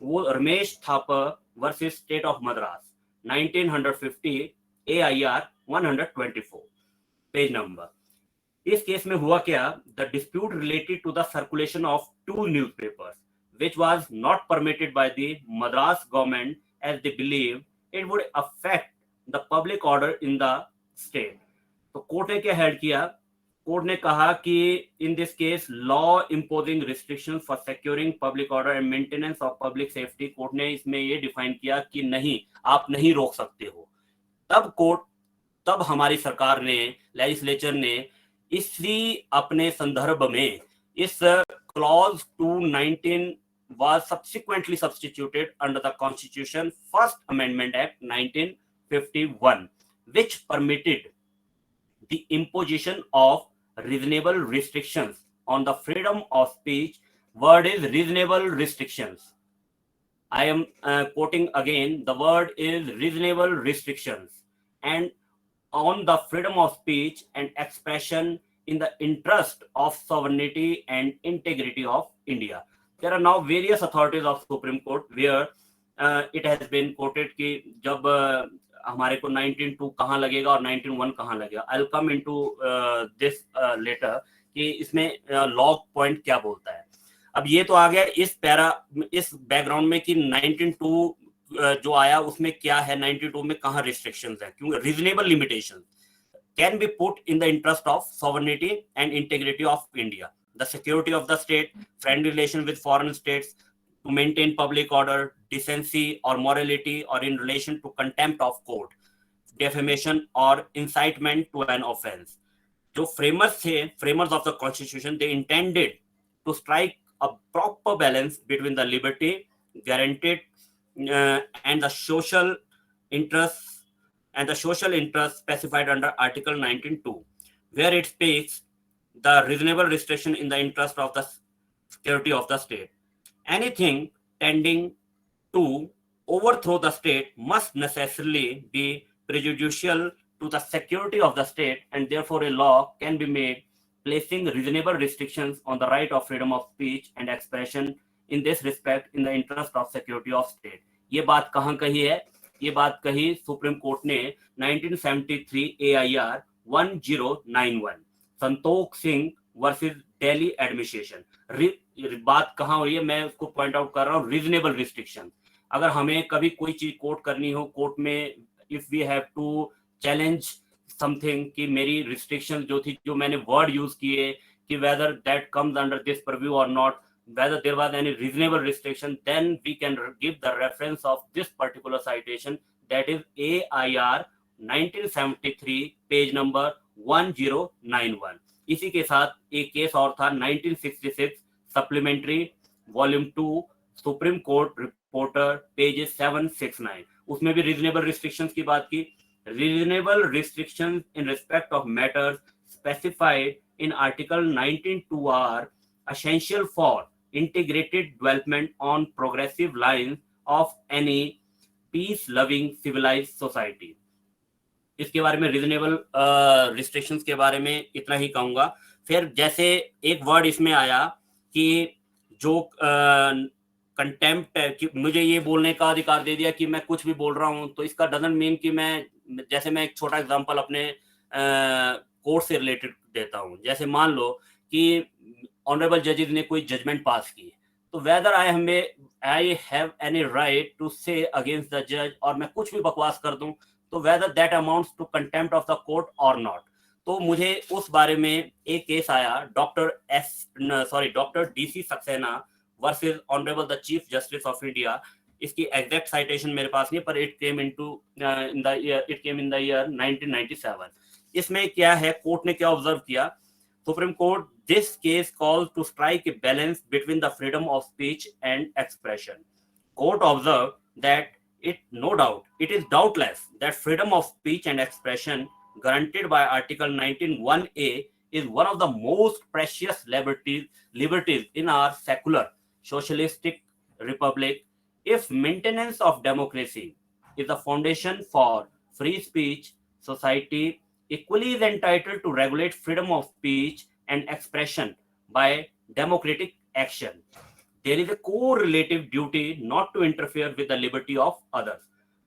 वो Ramesh Thapar versus state of Madras 1950 AIR 124 page number. इस केस में हुआ क्या, the dispute related to the circulation of 2 newspapers which was not permitted by the Madras government as they believed it would affect the public order in the state। तो court ने क्या held किया, court ने कहा कि in this case law imposing restrictions for securing public order and maintenance of public safety, court ने इसमें ये डिफाइन किया कि नहीं, आप नहीं रोक सकते हो। तब हमारी सरकार ने, लेजिस्लेचर ने इसी अपने संदर्भ में इस clause 219 was subsequently substituted under the Constitution First Amendment Act 1951, which permitted the imposition of reasonable restrictions on the freedom of speech. Word is reasonable restrictions. I am quoting again, the word is reasonable restrictions, and on the freedom of speech and expression in the interest of sovereignty and integrity of India. There are now various authorities of Supreme Court where it has been quoted कि जब हमारे को 19.2 कहाँ लगेगा और 19.1 कहाँ लगेगा। I'll come into this later कि इसमें लॉ पॉइंट क्या बोलता है। अब ये तो आ गया इस बैकग्राउंड में कि 19.2 जो आया उसमें क्या है, 19.2 में कहाँ रिस्ट्रिक्शंस है, क्योंकि reasonable limitations can be put in the interest of sovereignty and integrity of India, the security of the state, friendly relations with foreign states, to maintain public order, decency or morality, or in relation to contempt of court, defamation or incitement to an offense. जो framers of the constitution, they intended to strike a proper balance between the liberty guaranteed and the social interests specified under Article 19.2, where it speaks the reasonable restriction in the interest of the security of the state. Anything tending to overthrow the state must necessarily be prejudicial to the security of the state, and therefore a law can be made placing reasonable restrictions on the right of freedom of speech and expression in this respect in the interest of security of state. ये बात कहाँ कही है? ये बात कही supreme court ने 1973 AIR 1091 Santokh Singh versus Delhi administration. बात कहाँ हुई है, मैं उसको पॉइंट आउट कर रहा हूँ, रीजनेबल रिस्ट्रिक्शन। अगर हमें कभी कोई चीज कोर्ट करनी हो, कोर्ट में if we have to challenge something कि मेरी रिस्ट्रिक्शन जो थी, जो मैंने वर्ड यूज किए कि whether that comes under this purview और not, whether there was any reasonable restriction, then we can give the reference of this particular citation, that is AIR 1973 page number 1091। इसी के साथ एक केस और था 1966 supplementary volume 2 Supreme Court reporter pages 769, उसमें भी reasonable restrictions की बात की। Reasonable restrictions in respect of matters specified in article 19.2 are essential for integrated development on progressive lines of any peace loving civilized society। इसके बारे में reasonable restrictions के बारे में इतना ही कहूंगा। फिर जैसे एक वर्ड इसमें आया कि जो कंटेम्प्ट है, कि मुझे ये बोलने का अधिकार दे दिया कि मैं कुछ भी बोल रहा हूं, तो इसका डजंट मीन कि मैं एक छोटा एग्जांपल अपने कोर्ट से रिलेटेड देता हूं। जैसे मान लो कि ऑनरेबल जजेस ने कोई जजमेंट पास की, तो whether I have any right to say against the जज, और मैं कुछ भी बकवास कर दूं, तो whether that amounts to contempt of the court और नॉट। तो मुझे उस बारे में एक केस आया, doctor DC Saxena versus honourable the Chief Justice of India. इसकी एग्जैक्ट साइटेशन मेरे पास नहीं, पर it came in the year 1997। इसमें क्या है, कोर्ट ने क्या ऑब्जर्व किया, Supreme Court, this case calls to strike a balance between the freedom of speech and expression. Court observed that it is doubtless that freedom of speech and expression guaranteed by Article 19(1)(a) is one of the most precious liberties in our secular socialistic republic. If maintenance of democracy is the foundation for free speech, society equally is entitled to regulate freedom of speech and expression by democratic action. There is a correlative duty not to interfere with the liberty of others.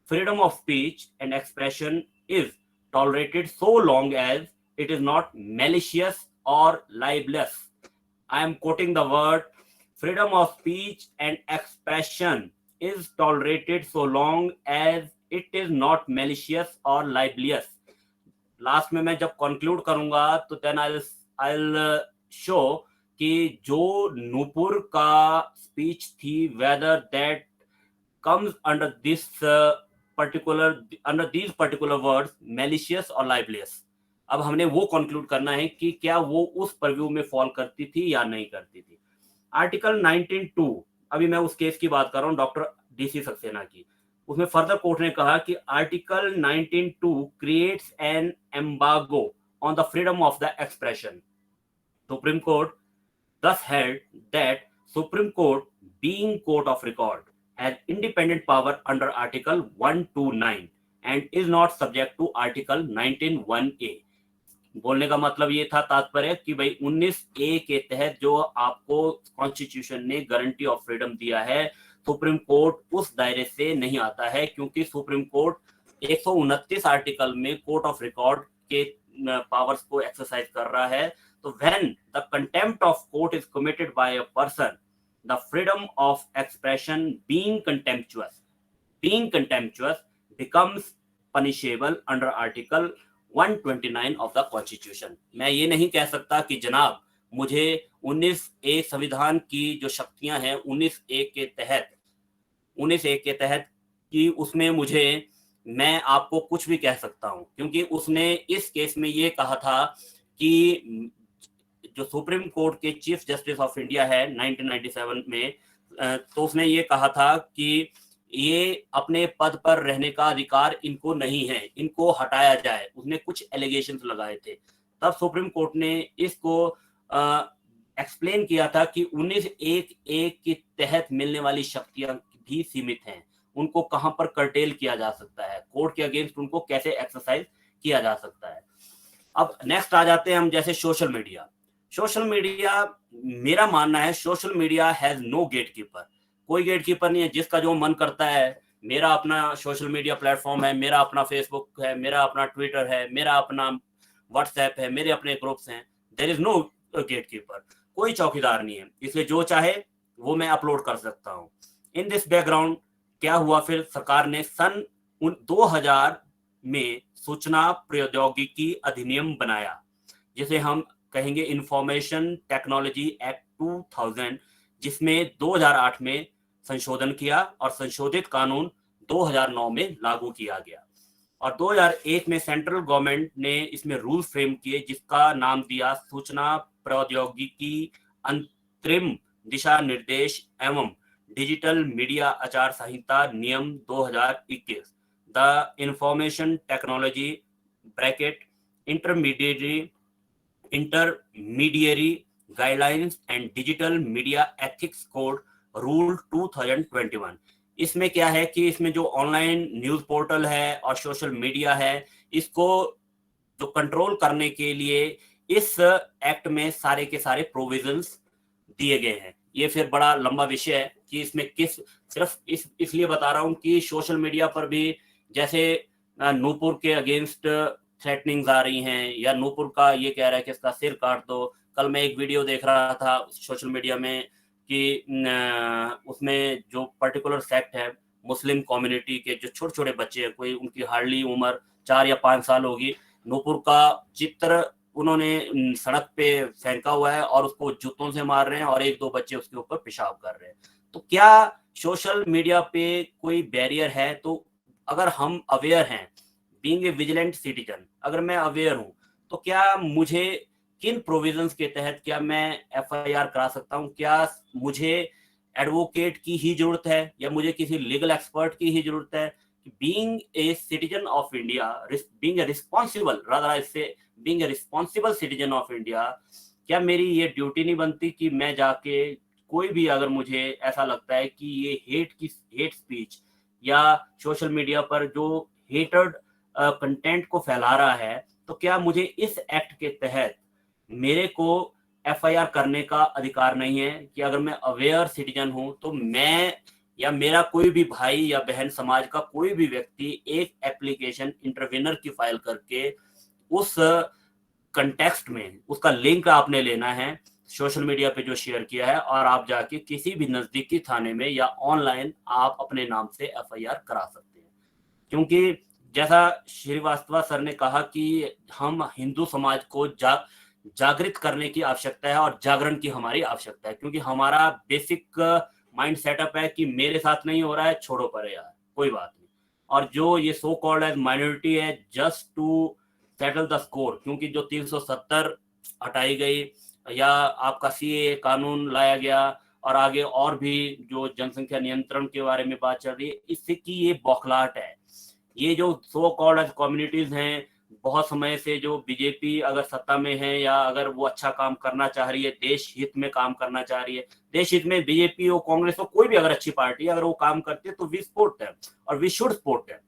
Freedom of speech and expression is tolerated so long as it is not malicious or libelous. I am quoting the word, freedom of speech and expression is tolerated so long as it is not malicious or libelous. Last में मैं जब conclude करूंगा तो then I'll show कि जो नूपुर का speech थी, whether that comes under these particular words, malicious or libelous. अब हमने वो कंक्लूड करना है कि क्या वो उस परव्यू में फॉल करती थी या नहीं करती थी. आर्टिकल 19(2, अभी मैं उस केस की बात कर रहा हूँ, डॉक्टर डीसी सक्सेना की. उसमें फर्दर कोर्ट ने कहा कि article 19(2 creates an embargo on the freedom of the expression. Supreme court thus held that Supreme Court, being court of record, has independent power under Article 129 and is not subject to Article 19(1)(a. बोलने का मतलब ये था, तात्पर्य कि भाई 19(a) के तहत जो आपको कॉन्स्टिट्यूशन ने गारंटी ऑफ फ्रीडम दिया है, सुप्रीम कोर्ट उस दायरे से नहीं आता है, क्योंकि सुप्रीम कोर्ट 129 आर्टिकल में कोर्ट ऑफ रिकॉर्ड के पावर्स को एक्सरसाइज कर रहा है. So when the contempt of court is committed by a person, the freedom of expression being contemptuous becomes punishable under Article 129 of the Constitution. मैं ये नहीं कह सकता कि जनाब मुझे 19(a) संविधान की जो शक्तियां हैं 19(a) के तहत कि उसमें मैं आपको कुछ भी कह सकता हूं, क्योंकि उसने इस केस में ये कहा था कि जो सुप्रीम कोर्ट के चीफ जस्टिस ऑफ इंडिया है 1997 में, तो उसने ये कहा था कि ये अपने पद पर रहने का अधिकार इनको नहीं है, इनको हटाया जाए. उसने कुछ एलिगेशंस लगाए थे. तब सुप्रीम कोर्ट ने इसको एक्सप्लेन किया था कि 19(1)(a) के तहत मिलने वाली शक्तियां भी सीमित हैं, उनको कहां पर कर्टेल किया जा सकता है, कोर्ट के अगेंस्ट उनको कैसे एक्सरसाइज किया जा सकता है. अब नेक्स्ट आ जाते हैं हम, जैसे सोशल मीडिया. मेरा मानना है social media has no gatekeeper. कोई गेटकीपर नहीं है. जिसका जो मन करता है, मेरा अपना सोशल मीडिया प्लेटफॉर्म है, मेरा अपना फेसबुक है, मेरा अपना ट्विटर है, मेरा अपना व्हाट्सएप है, मेरे अपने ग्रुप्स हैं. There is no gatekeeper. कोई चौकीदार नहीं है, इसलिए जो चाहे वो मैं अपलोड कर सकता हूँ. इन दिस बैकग्राउंड क्या हुआ, फिर सरकार ने सन 2000 में सूचना प्रौद्योगिकी अधिनियम बनाया, जिसे हम कहेंगे इंफॉर्मेशन टेक्नोलॉजी एक्ट 2000, जिसमें 2008 में संशोधन किया और संशोधित कानून 2009 में लागू किया गया. और 2001 में सेंट्रल गवर्नमेंट ने इसमें रूल फ्रेम किए, जिसका नाम दिया सूचना प्रौद्योगिकी अंतरिम दिशा निर्देश एवं डिजिटल मीडिया आचार संहिता नियम 2021. The information technology bracket intermediary guidelines and digital media ethics code rule 2021. इसमें क्या है कि इसमें जो ऑनलाइन न्यूज पोर्टल है और सोशल मीडिया है, इसको जो कंट्रोल करने के लिए इस एक्ट में सारे के सारे प्रोविजंस दिए गए हैं. ये फिर बड़ा लंबा विषय है कि इसमें सिर्फ इसलिए बता रहा हूं कि सोशल मीडिया पर भी जैसे नूपुर के अगेंस्ट थ्रेटनिंग्स आ रही हैं, या नूपुर का ये कह रहा है कि इसका सिर काट दो. कल मैं एक वीडियो देख रहा था सोशल मीडिया में कि उसमें जो पर्टिकुलर सेक्ट है मुस्लिम कम्युनिटी के जो छोटे छोटे बच्चे हैं, कोई उनकी हार्डली उम्र 4 या 5 साल होगी, नूपुर का चित्र उन्होंने सड़क पे फेंका हुआ है और उसको जूतों से मार रहे हैं और 1-2 बच्चे उसके ऊपर पेशाब कर रहे हैं. तो क्या सोशल मीडिया पे कोई बैरियर है? तो अगर हम अवेयर हैं, बीइंग ए विजिलेंट सिटीजन, अगर मैं अवेयर हूं, तो क्या मुझे किन प्रोविजंस के तहत क्या मैं FIR करा सकता हूं? क्या मुझे एडवोकेट की ही जरूरत है या मुझे किसी लीगल एक्सपर्ट की ही जरूरत है? Being a citizen of India, being a responsible, rather I say being a responsible citizen of India, क्या मेरी ये ड्यूटी नहीं बनती कि मैं जाके कोई भी, अगर मुझे ऐसा लगता है कि ये हेट स्पीच या सोशल मीडिया पर जो हेटेड कंटेंट को फैला रहा है, तो क्या मुझे इस एक्ट के तहत मेरे को एफआईआर करने का अधिकार नहीं है? कि अगर मैं अवेयर सिटीजन हूं तो मैं या मेरा कोई भी भाई या बहन समाज का कोई भी व्यक्ति एक एप्लीकेशन इंटरवेनर की फाइल करके उस कंटेक्स्ट में उसका लिंक आपने लेना है सोशल मीडिया पे जो शेयर किया है, और आप जाके किसी भी नजदीकी थाने में या ऑनलाइन आप अपने नाम से एफआईआर करा सकते हैं। क्योंकि जैसा श्रीवास्तव सर ने कहा कि हम हिंदू समाज को जागृत करने की आवश्यकता है और जागरण की हमारी आवश्यकता है, क्योंकि हमारा बेसिक माइंड सेटअप है कि मेरे साथ नहीं हो रहा है, छोड़ो परे यार, कोई बात नहीं। और जो ये सो कॉल्ड एज माइनॉरिटी है, just to settle the score, क्योंकि जो 370 हटाई गई या आपका सीए कानून लाया गया और आगे और भी जो जनसंख्या नियंत्रण के बारे में बात चल रही है, इससे कि ये बौखलाहट है। ये जो सो कॉल्ड एज कम्युनिटीज हैं, बहुत समय से जो बीजेपी अगर सत्ता में है या अगर वो अच्छा काम करना चाह रही है, देश हित में काम करना चाह रही है, देश हित में बीजेपी हो, कांग्रेस हो, कोई भी अगर अच्छी पार्टी अगर वो काम करती है तो वी सपोर्ट है और वी शुड सपोर्ट है,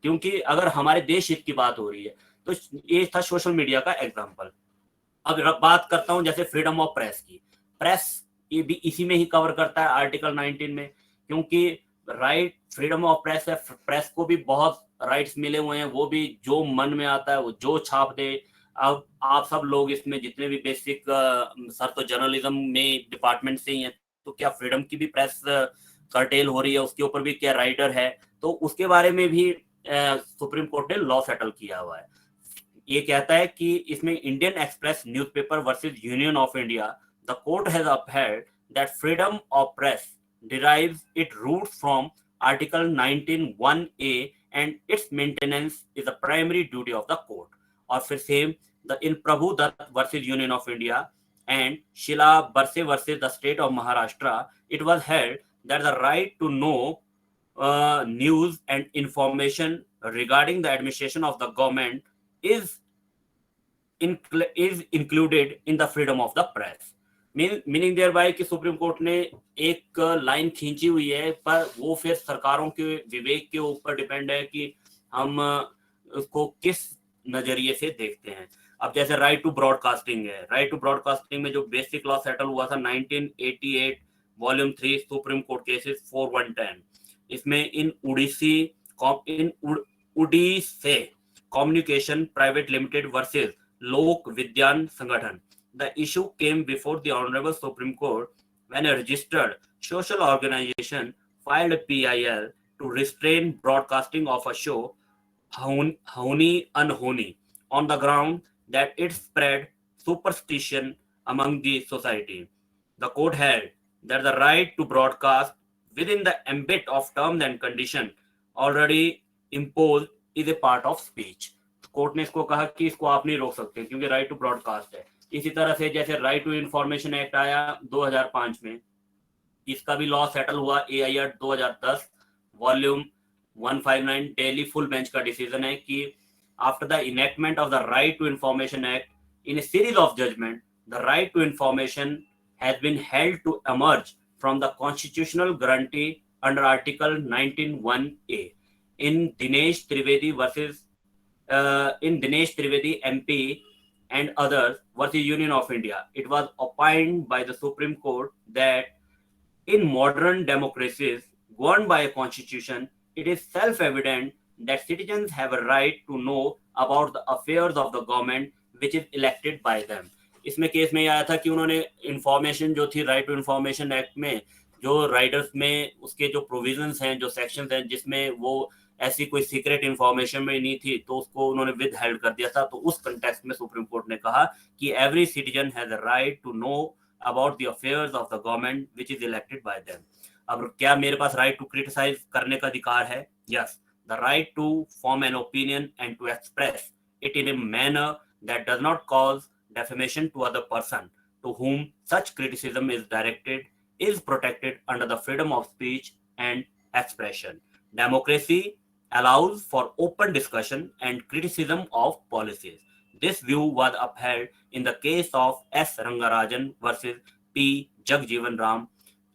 क्योंकि अगर हमारे देश हित की बात हो रही है। तो ये था सोशल मीडिया का एग्जाम्पल। अब बात करता हूं जैसे फ्रीडम ऑफ प्रेस की। प्रेस ये भी इसी में ही कवर करता है आर्टिकल 19 में, क्योंकि राइट फ्रीडम ऑफ प्रेस है, प्रेस को भी बहुत राइट्स मिले हुए हैं, वो भी जो मन में आता है वो जो छाप दे। अब आप सब लोग इसमें जितने भी बेसिक सर तो जर्नलिज्म में डिपार्टमेंट से ही हैं, तो क्या फ्रीडम की भी प्रेस कर्टेल हो रही है, उसके ऊपर भी क्या राइटर है, तो उसके बारे में भी सुप्रीम कोर्ट ने लॉ सेटल किया हुआ है। ये कहता है कि इसमें Indian express newspaper versus union of India, the court has upheld that freedom of press derives its roots from Article 19(1)(a) and its maintenance is a primary duty of the court. और फिर same in Prabhu Dutt versus Union of India and Sheila Barse versus the State of Maharashtra, it was held that the right to know news and information regarding the administration of the government is included in the freedom of the press. Meaning thereby कि Supreme court ने एक line खींची हुई है, पर वो फिर सरकारों के विवेक के ऊपर डिपेंड है कि हम उसको किस नजरिए से देखते हैं। अब जैसे राइट टू ब्रॉडकास्टिंग है, राइट टू ब्रॉडकास्टिंग में जो बेसिक लॉ सेटल हुआ था 1988 वॉल्यूम 3 सुप्रीम कोर्ट केसेस 4110, इसमें इन उड़ीसे कम्युनिकेशन प्राइवेट लिमिटेड वर्सेस लोक विज्ञान संगठन, the issue came before the Honorable Supreme Court when a registered social organization filed a PIL to restrain broadcasting of a show, Honi Unhoni, on the ground that it spread superstition among the society. The court held that the right to broadcast within the ambit of terms and conditions already imposed is a part of speech. Court ने इसको कहा कि इसको आप नहीं रोक सकते क्योंकि राइट टू ब्रॉडकास्ट है। इसी तरह से जैसे राइट टू इंफॉर्मेशन एक्ट आया 2005 में, इसका भी लॉ सेटल हुआ AI act 2010 volume 159 Delhi full bench का डिसीजन है कि after the enactment of the right to information act in a series of judgment, the right to information has been held to emerge from the constitutional guarantee under Article 19(1)(a) in Dinesh Trivedi MP and others versus Union of India. It was opined by the Supreme Court that in modern democracies governed by a constitution, it is self-evident that citizens have a right to know about the affairs of the government which is elected by them. इसमें case में आया था कि उन्होंने information जो थी right to information act में, जो राइटर्स में उसके जो प्रोविजंस हैं, जो सेक्शंस हैं जिसमें वो ऐसी कोई सीक्रेट इंफॉर्मेशन में नहीं थी, तो उसको उन्होंने विद हेल्ड कर दिया था। तो उस कंटेक्स्ट में सुप्रीम कोर्ट ने कहा कि every citizen has a right to know about the affairs of the government which is elected by them. अब क्या मेरे पास राइट टू क्रिटिसाइज करने का अधिकार है? Yes, the right to form an opinion and to express it in a manner that does not cause defamation to other person to whom such criticism is directed is protected under the freedom of speech and expression. Democracy allows for open discussion and criticism of policies. This view was upheld in the case of S. Rangarajan versus P. Jagjeevan Ram,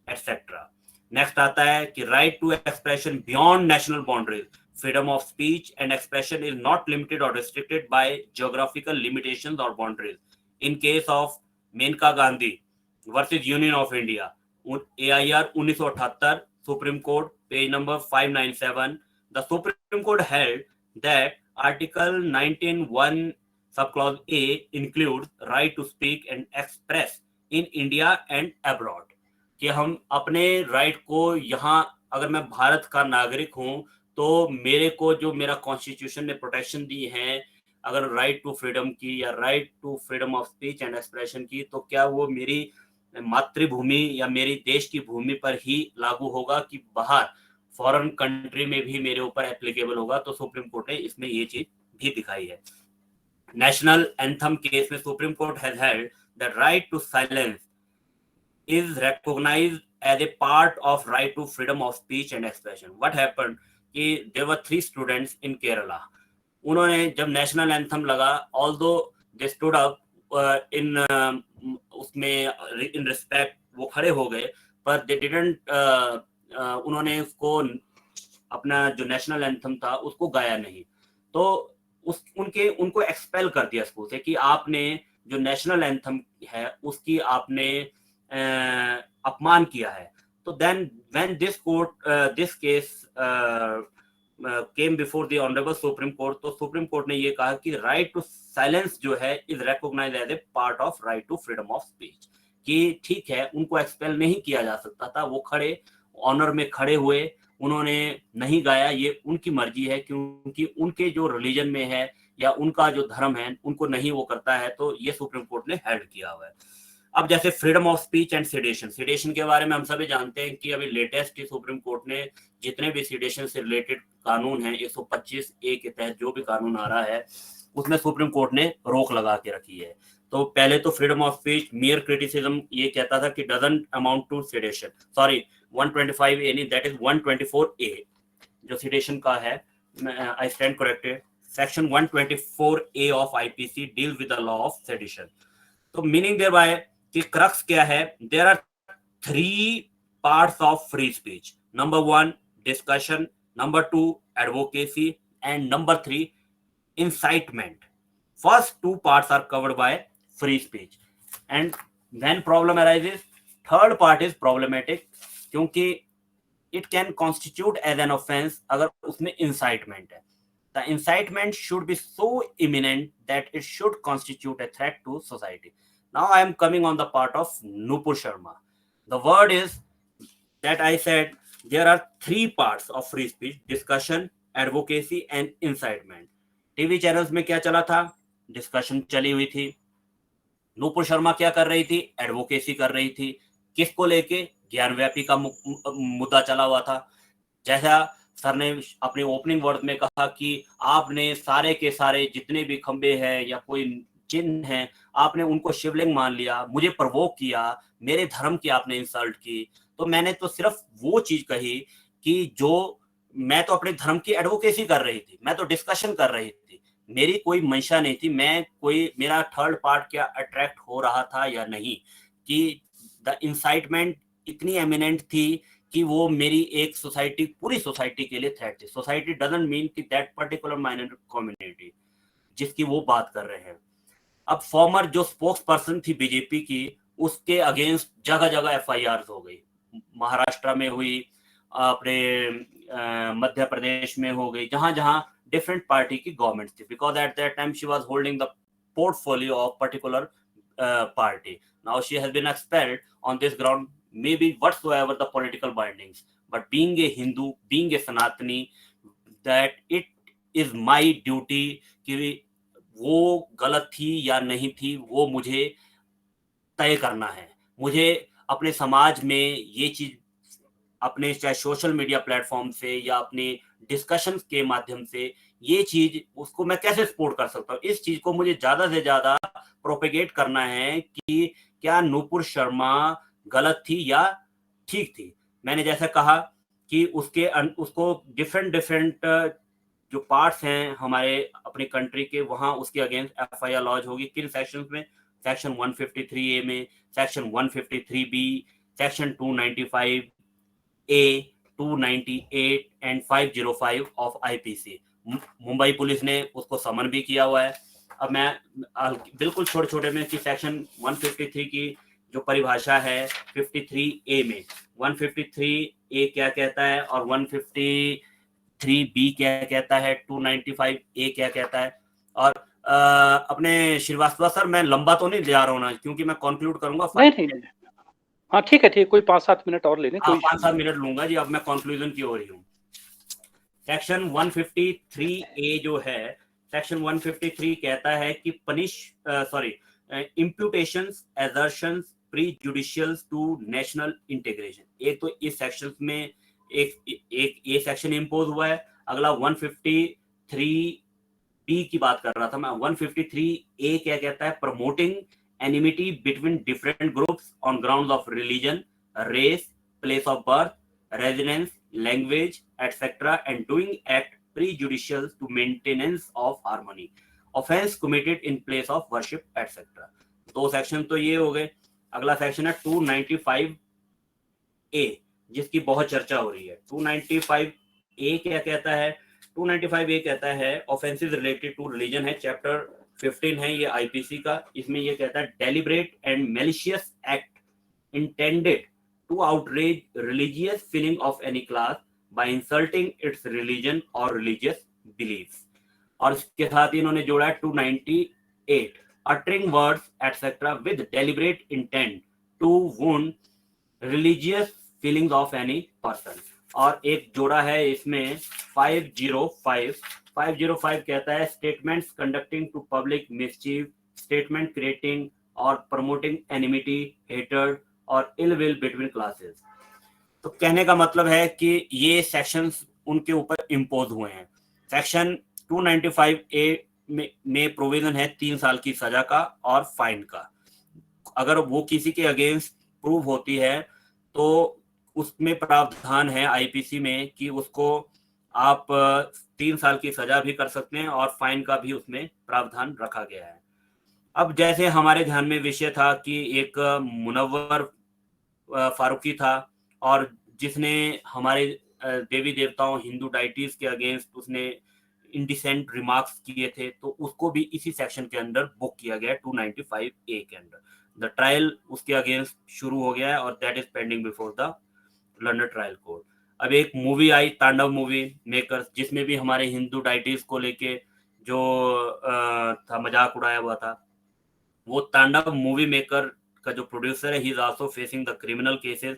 etc. Next आता है कि right to expression beyond national boundaries. Freedom of speech and expression is not limited or restricted by geographical limitations or boundaries. In case of Menka Gandhi versus Union of India, AIR 1978, Supreme Court, page number 597, the Supreme Court held that Article 19(1) subclause A includes right to speak and express in India and abroad. कि हम अपने right को यहाँ, अगर मैं भारत का नागरिक हूं तो मेरे को जो मेरा कॉन्स्टिट्यूशन ने प्रोटेक्शन दी है, अगर राइट टू फ्रीडम की या right to freedom of speech and expression की, तो क्या वो मेरी मातृभूमि या मेरी देश की भूमि पर ही लागू होगा कि बाहर फॉरेन कंट्री में भी मेरे ऊपर एप्लीकेबल होगा? तो सुप्रीम कोर्ट ने इसमें ये चीज भी दिखाई है। नेशनल एंथम केस में Supreme Court has held the right to silence is recognized as a part of right to freedom of speech and expression. What happened कि there were 3 students in Kerala. उन्होंने जब national anthem लगा, although they stood up in उसमें in respect, वो खड़े हो गए, पर they didn't उन्होंने उसको अपना जो नेशनल एंथम था उसको गाया नहीं। तो उनको एक्सपेल कर दिया स्कूल से कि आपने जो नेशनल एंथम है उसकी आपने अपमान किया है। तो then when this case came before the honorable Supreme Court, तो सुप्रीम कोर्ट ने ये कहा कि right to silence जो है is recognized as a part of right to freedom of speech, कि ठीक है, उनको एक्सपेल नहीं किया जा सकता था, वो खड़े ऑनर में खड़े हुए, उन्होंने नहीं गाया, ये उनकी मर्जी है, क्योंकि उनके जो रिलीजन में है या उनका जो धर्म है उनको नहीं वो करता है, तो ये सुप्रीम कोर्ट ने हेल्ड किया हुआ है। अब जैसे freedom of speech and sedation के बारे में हम सभी जानते हैं कि अभी लेटेस्ट ही सुप्रीम कोर्ट ने जितने भी सिडेशन से रिलेटेड कानून हैं 125A के तहत जो भी कानून आ रहा है उसमें सुप्रीम कोर्ट ने रोक लगा के रखी है। तो पहले तो freedom of speech mere criticism ये कहता था कि doesn't amount to sedition, sorry 125A नहीं, दैट इज 124A जो सिडेशन का है, I stand corrected, section 124A of IPC deal with the law of sedition. तो मीनिंग देयर बाय कि क्रक्स क्या है, there are 3 parts of free speech. Number 1 discussion, number 2 advocacy and number 3 incitement. First 2 parts are covered by free speech, and when problem arises, third part is problematic क्योंकि it can constitute as an offense अगर उसमें incitement है। The incitement should be so imminent that it should constitute a threat to society. Now I am coming on the part of Nupur Sharma. The word is that I said there are 3 parts of free speech: discussion, advocacy and incitement. TV channels में क्या चला था? Discussion चली हुई थी। नूपुर शर्मा क्या कर रही थी? एडवोकेसी कर रही थी। किसको लेके? ज्ञानव्यापी का मुद्दा चला हुआ था। जैसा सर ने अपने ओपनिंग वर्ड में कहा कि आपने सारे के सारे जितने भी खंबे हैं या कोई चिन्ह हैं, आपने उनको शिवलिंग मान लिया, मुझे प्रवोक किया, मेरे धर्म की आपने इंसल्ट की। तो मैंने तो सिर्फ वो चीज कही कि जो मैं तो अपने धर्म की एडवोकेसी कर रही थी, मैं तो डिस्कशन कर रही थी, मेरी कोई मंशा नहीं थी, मैं कोई मेरा थर्ड पार्ट क्या अट्रैक्ट हो रहा था या नहीं, कि द इंसाइटमेंट इतनी एमिनेंट थी कि वो मेरी एक सोसाइटी, पूरी सोसाइटी के लिए थ्रेट थी। सोसाइटी डजंट मीन कि दैट पर्टिकुलर माइनॉरिटी कम्युनिटी जिसकी वो बात कर रहे हैं। अब फॉर्मर जो स्पोक्स पर्सन थी बीजेपी की, उसके अगेंस्ट जगह जगह FIRs हो गई। महाराष्ट्र में हुई, अपने मध्य प्रदेश में हो गई, जहां जहां डिफरेंट पार्टी की गवर्नमेंट थी, because at that time she was holding the portfolio of particular party. Now she has been expelled on this ground, maybe whatsoever the political bindings, but being a Hindu, being a Sanatani, that it is my duty कि वो गलत थी या नहीं थी वो मुझे तय करना है। मुझे अपने समाज में ये चीज अपने चाहे सोशल मीडिया प्लेटफॉर्म से या अपने डिस्कशन के माध्यम से ये चीज उसको मैं कैसे सपोर्ट कर सकता हूँ, इस चीज को मुझे ज्यादा से ज्यादा प्रोपेगेट करना है कि क्या नूपुर शर्मा गलत थी या ठीक थी। मैंने जैसा कहा कि उसको डिफरेंट जो पार्ट्स हैं हमारे अपनी कंट्री के, वहां उसके अगेंस्ट एफआईआर लॉन्च होगी। किन सेक्शंस में? सेक्शन 153A में, section 153B, section 295A, 298 and 505 of IPC. Mumbai police ने उसको समन भी किया हुआ है। अब मैं बिल्कुल छोटे छोटे में कि सेक्शन 153 की जो परिभाषा है 53A में, 153A क्या कहता है और 153B क्या कहता है, 295A क्या कहता है। और अपने श्रीवास्तव सर, मैं लंबा तो नहीं जा रहा हूँ ना, क्योंकि मैं कंक्लूड करूंगा।
नहीं, हाँ ठीक है, कोई 5-7 मिनट और लेने,
हाँ 5-7 मिनट लूंगा जी। अब मैं कंक्लूजन की ओर ही हूँ। सेक्शन 153A जो है, सेक्शन 153 कहता है कि इम्प्यूटेशंस, एजर्शंस, प्रीजुडिशियल्स टू नेशनल इंटीग्रेशन। एक तो इस सेक्शन में एक ये सेक्शन इंपोज हुआ है। अगला 153B की बात कर रहा था मैं। 153A क्या कहता है? Promoting enmity between different groups on ground of religion, race, place of birth, residence, language, etc., and doing act prejudicial to maintenance of harmony, offense committed in place of worship, etc. दो section तो ये हो गए। अगला section है 295A, जिसकी बहुत चर्चा हो रही है। 295A क्या कहता है? 295A कहता है ऑफेंसेस रिलेटेड टू रिलीजन है, चैप्टर 15 है ये आईपीसी का। इसमें ये कहता है deliberate and malicious act intended to outrage religious feeling of any class by insulting its religion or religious beliefs। और इसके साथ इन्होंने जोड़ा है 298 uttering words etc with deliberate intent to wound religious feelings of any person। और एक जोड़ा है इसमें 505 कहता है statements conducting to public mischief, statement creating और प्रमोटिंग एनिमिटी, हेटर्ड और इल विल बिटवीन क्लासेस। तो कहने का मतलब है कि ये सेक्शंस उनके ऊपर इम्पोज हुए हैं। सेक्शन 295A में प्रोविजन है 3 साल की सजा का और फाइन का। अगर वो किसी के अगेंस्ट प्रूव होती है तो उसमें प्रावधान है आईपीसी में कि उसको आप 3 साल की सजा भी कर सकते हैं और फाइन का भी उसमें प्रावधान रखा गया है। अब जैसे हमारे ध्यान में विषय था कि एक मुनव्वर फारूकी था और जिसने हमारे देवी देवताओं हिंदू डाइटीज के अगेंस्ट उसने इंडिसेंट रिमार्क्स किए थे, तो उसको भी इसी सेक्शन के अंदर बुक किया गया 295A के अंदर। द ट्रायल उसके अगेंस्ट शुरू हो गया है और that is pending before the London trial court. अब एक मूवी आई तांडव मूवी मेकर्स, जिसमें भी हमारे हिंदू डाइटीज को लेके जो था मजाक उड़ाया हुआ था। वो तांडव मूवी मेकर का जो प्रोड्यूसर है, he is also facing the criminal cases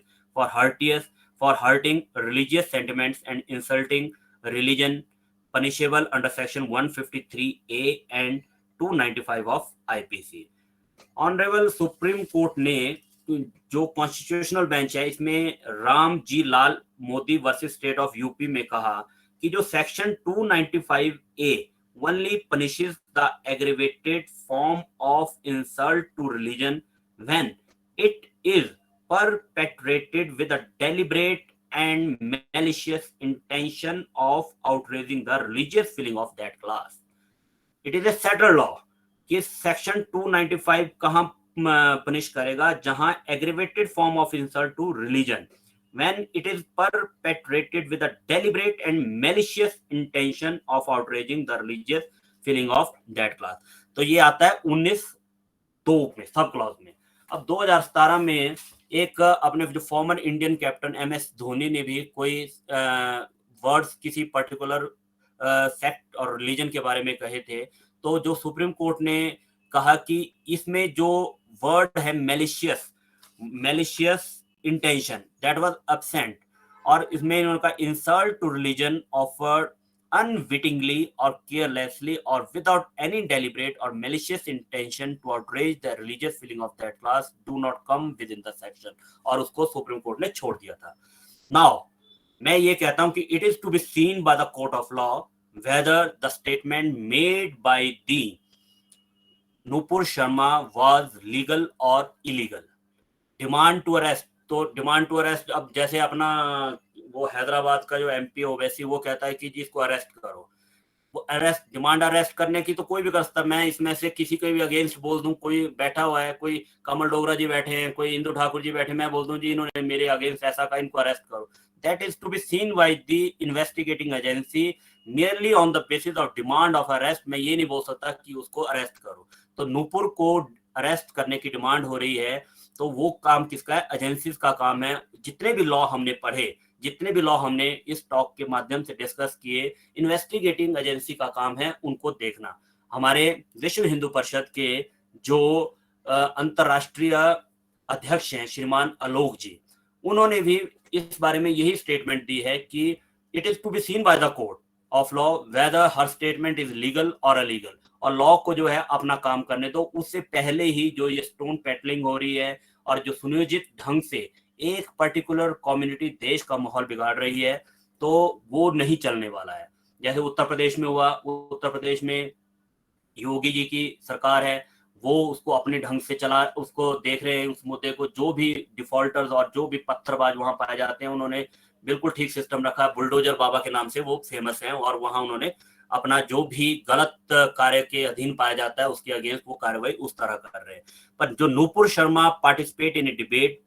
for hurting religious sentiments and insulting religion, punishable under section 153A and 295 of IPC. Honourable supreme court ने जो कॉन्स्टिट्यूशनल बेंच है इसमें Ram ji Lal Modi versus state of UP में कहा कि जो section 295A only punishes the aggravated form of insult to religion when it is perpetrated with a deliberate and malicious intention of outraging the religious feeling of that class। It is a settled law कि section 295 कहां punish करेगा? जहां aggravated form of insult to religion when it is perpetrated with a deliberate and malicious intention of outraging the religious feeling of that class। तो ये आता है 19(2) में, sub clause में। अब 2017 में एक अपने जो former Indian captain MS Dhoni ने भी कोई वर्ड्स किसी पर्टिकुलर सेक्ट और रिलीजन के बारे में कहे थे, तो जो सुप्रीम कोर्ट ने कहा कि इसमें जो वर्ड है malicious intention that was absent, और इसमें इन्होंने insult to religion offered unwittingly or carelessly or without any deliberate or malicious intention to outrage the religious feeling of that class do not come within the section, और उसको supreme court ने छोड़ दिया था। Now मैं ये कहता हूं कि it is to be seen by the court of law whether the statement made by the Nupur Sharma was legal or illegal। Demand to arrest, तो डिमांड टू अरेस्ट, अब जैसे अपना वो हैदराबाद का जो MP ओवैसी वो कहता है कि जी इसको अरेस्ट करो, वो अरेस्ट, डिमांड अरेस्ट करने की तो कोई भी कर सकता है। मैं इसमें से किसी के भी अगेंस्ट बोल दूं, कोई बैठा हुआ है, कोई कमल डोगरा जी बैठे हैं, कोई इंदु ठाकुर जी बैठे, मैं बोल दूं जी इन्होंने मेरे अगेंस्ट ऐसा कहा, इनको अरेस्ट करो। That is to be seen by the investigating agency merely on the basis of demand of arrest। मैं ये नहीं बोल सकता कि उसको अरेस्ट करो। तो नूपुर को अरेस्ट करने की डिमांड हो रही है, तो वो काम किसका है? एजेंसीज का काम है। जितने भी लॉ हमने पढ़े, जितने भी लॉ हमने इस टॉक के माध्यम से डिस्कस किए, इन्वेस्टिगेटिंग एजेंसी का काम है उनको देखना। हमारे विश्व हिंदू परिषद के जो अंतरराष्ट्रीय अध्यक्ष हैं श्रीमान आलोक जी, उन्होंने भी इस बारे में यही स्टेटमेंट दी है कि it is to be seen by the court of law whether her statement is legal और अलीगल। और लॉ को जो है अपना काम करने दो। उससे पहले ही जो ये स्टोन पेटलिंग हो रही है और जो सुनियोजित ढंग से एक पर्टिकुलर कम्युनिटी देश का माहौल बिगाड़ रही है, तो वो नहीं चलने वाला है। जैसे उत्तर प्रदेश में हुआ, उत्तर प्रदेश में योगी जी की सरकार है, वो उसको अपने ढंग से चला, उसको देख रहे हैं उस मुद्दे को। जो भी डिफॉल्टर्स और जो भी पत्थरबाज वहां पाए जाते हैं, उन्होंने बिल्कुल ठीक सिस्टम रखा है। बुलडोजर बाबा के नाम से वो फेमस है, और वहां उन्होंने अपना जो भी गलत कार्य के अधीन पाया जाता है उसके अगेंस्ट वो कार्रवाई उस तरह कर रहे हैं। पर जो Nupur Sharma participate in a debate,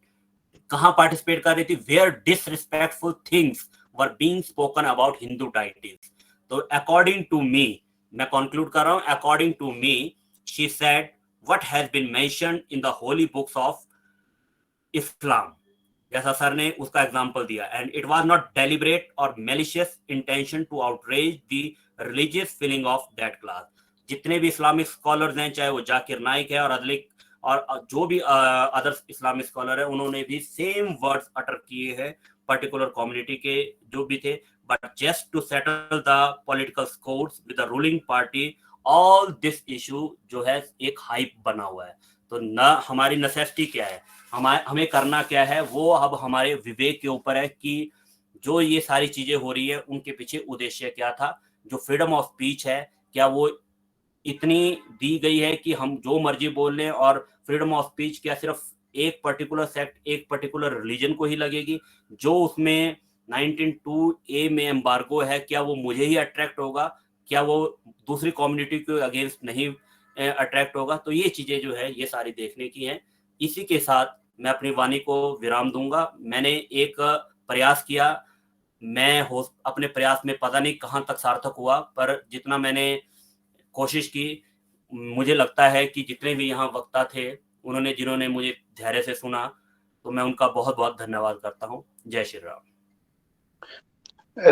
कहां पार्टिसिपेट कर रही थी? Where disrespectful things were being spoken about Hindu deities. तो अकॉर्डिंग टू मी, मैं कंक्लूड कर रहा हूं, according to me she said what has been mentioned in the holy books of Islam, जैसा सर ने उसका एग्जांपल दिया। And it was not deliberate और malicious intention to outrage the religious feeling of that class. जितने भी Islamic scholars हैं, चाहे वो जाकिर नाइक है और अदलिक और जो भी अदर इस्लामिक स्कॉलर है, उन्होंने भी सेम वर्ड्स अटर किए हैं पर्टिकुलर कम्युनिटी के जो भी थे। But just to settle the political scores with the ruling party, all this issue जो है एक हाइप बना हुआ है। तो न हमारी नेसेसिटी क्या है, हमें करना क्या है, वो अब हमारे विवेक के ऊपर है कि जो ये सारी चीजें हो रही है उनके पीछे उद्देश्य क्या था। जो फ्रीडम ऑफ स्पीच है, क्या वो इतनी दी गई है कि हम जो मर्जी बोल लें? और फ्रीडम ऑफ स्पीच क्या सिर्फ एक पर्टिकुलर सेक्ट, एक पर्टिकुलर रिलीजन को ही लगेगी? जो उसमें 19(2)A में एम्बार्गो है, क्या वो मुझे ही अट्रैक्ट होगा? क्या वो दूसरी कम्युनिटी के अगेंस्ट नहीं अट्रैक्ट होगा? तो ये चीजें जो है ये सारी देखने की हैं। इसी के साथ मैं अपनी वाणी को विराम दूंगा। मैंने एक प्रयास किया, मैं अपने प्रयास में पता नहीं कहां तक सार्थक हुआ, पर जितना मैंने कोशिश की, मुझे लगता है कि जितने भी यहाँ वक्ता थे, उन्होंने जिन्होंने मुझे धैर्य से सुना, तो मैं उनका बहुत बहुत धन्यवाद करता हूँ। जय श्री राम।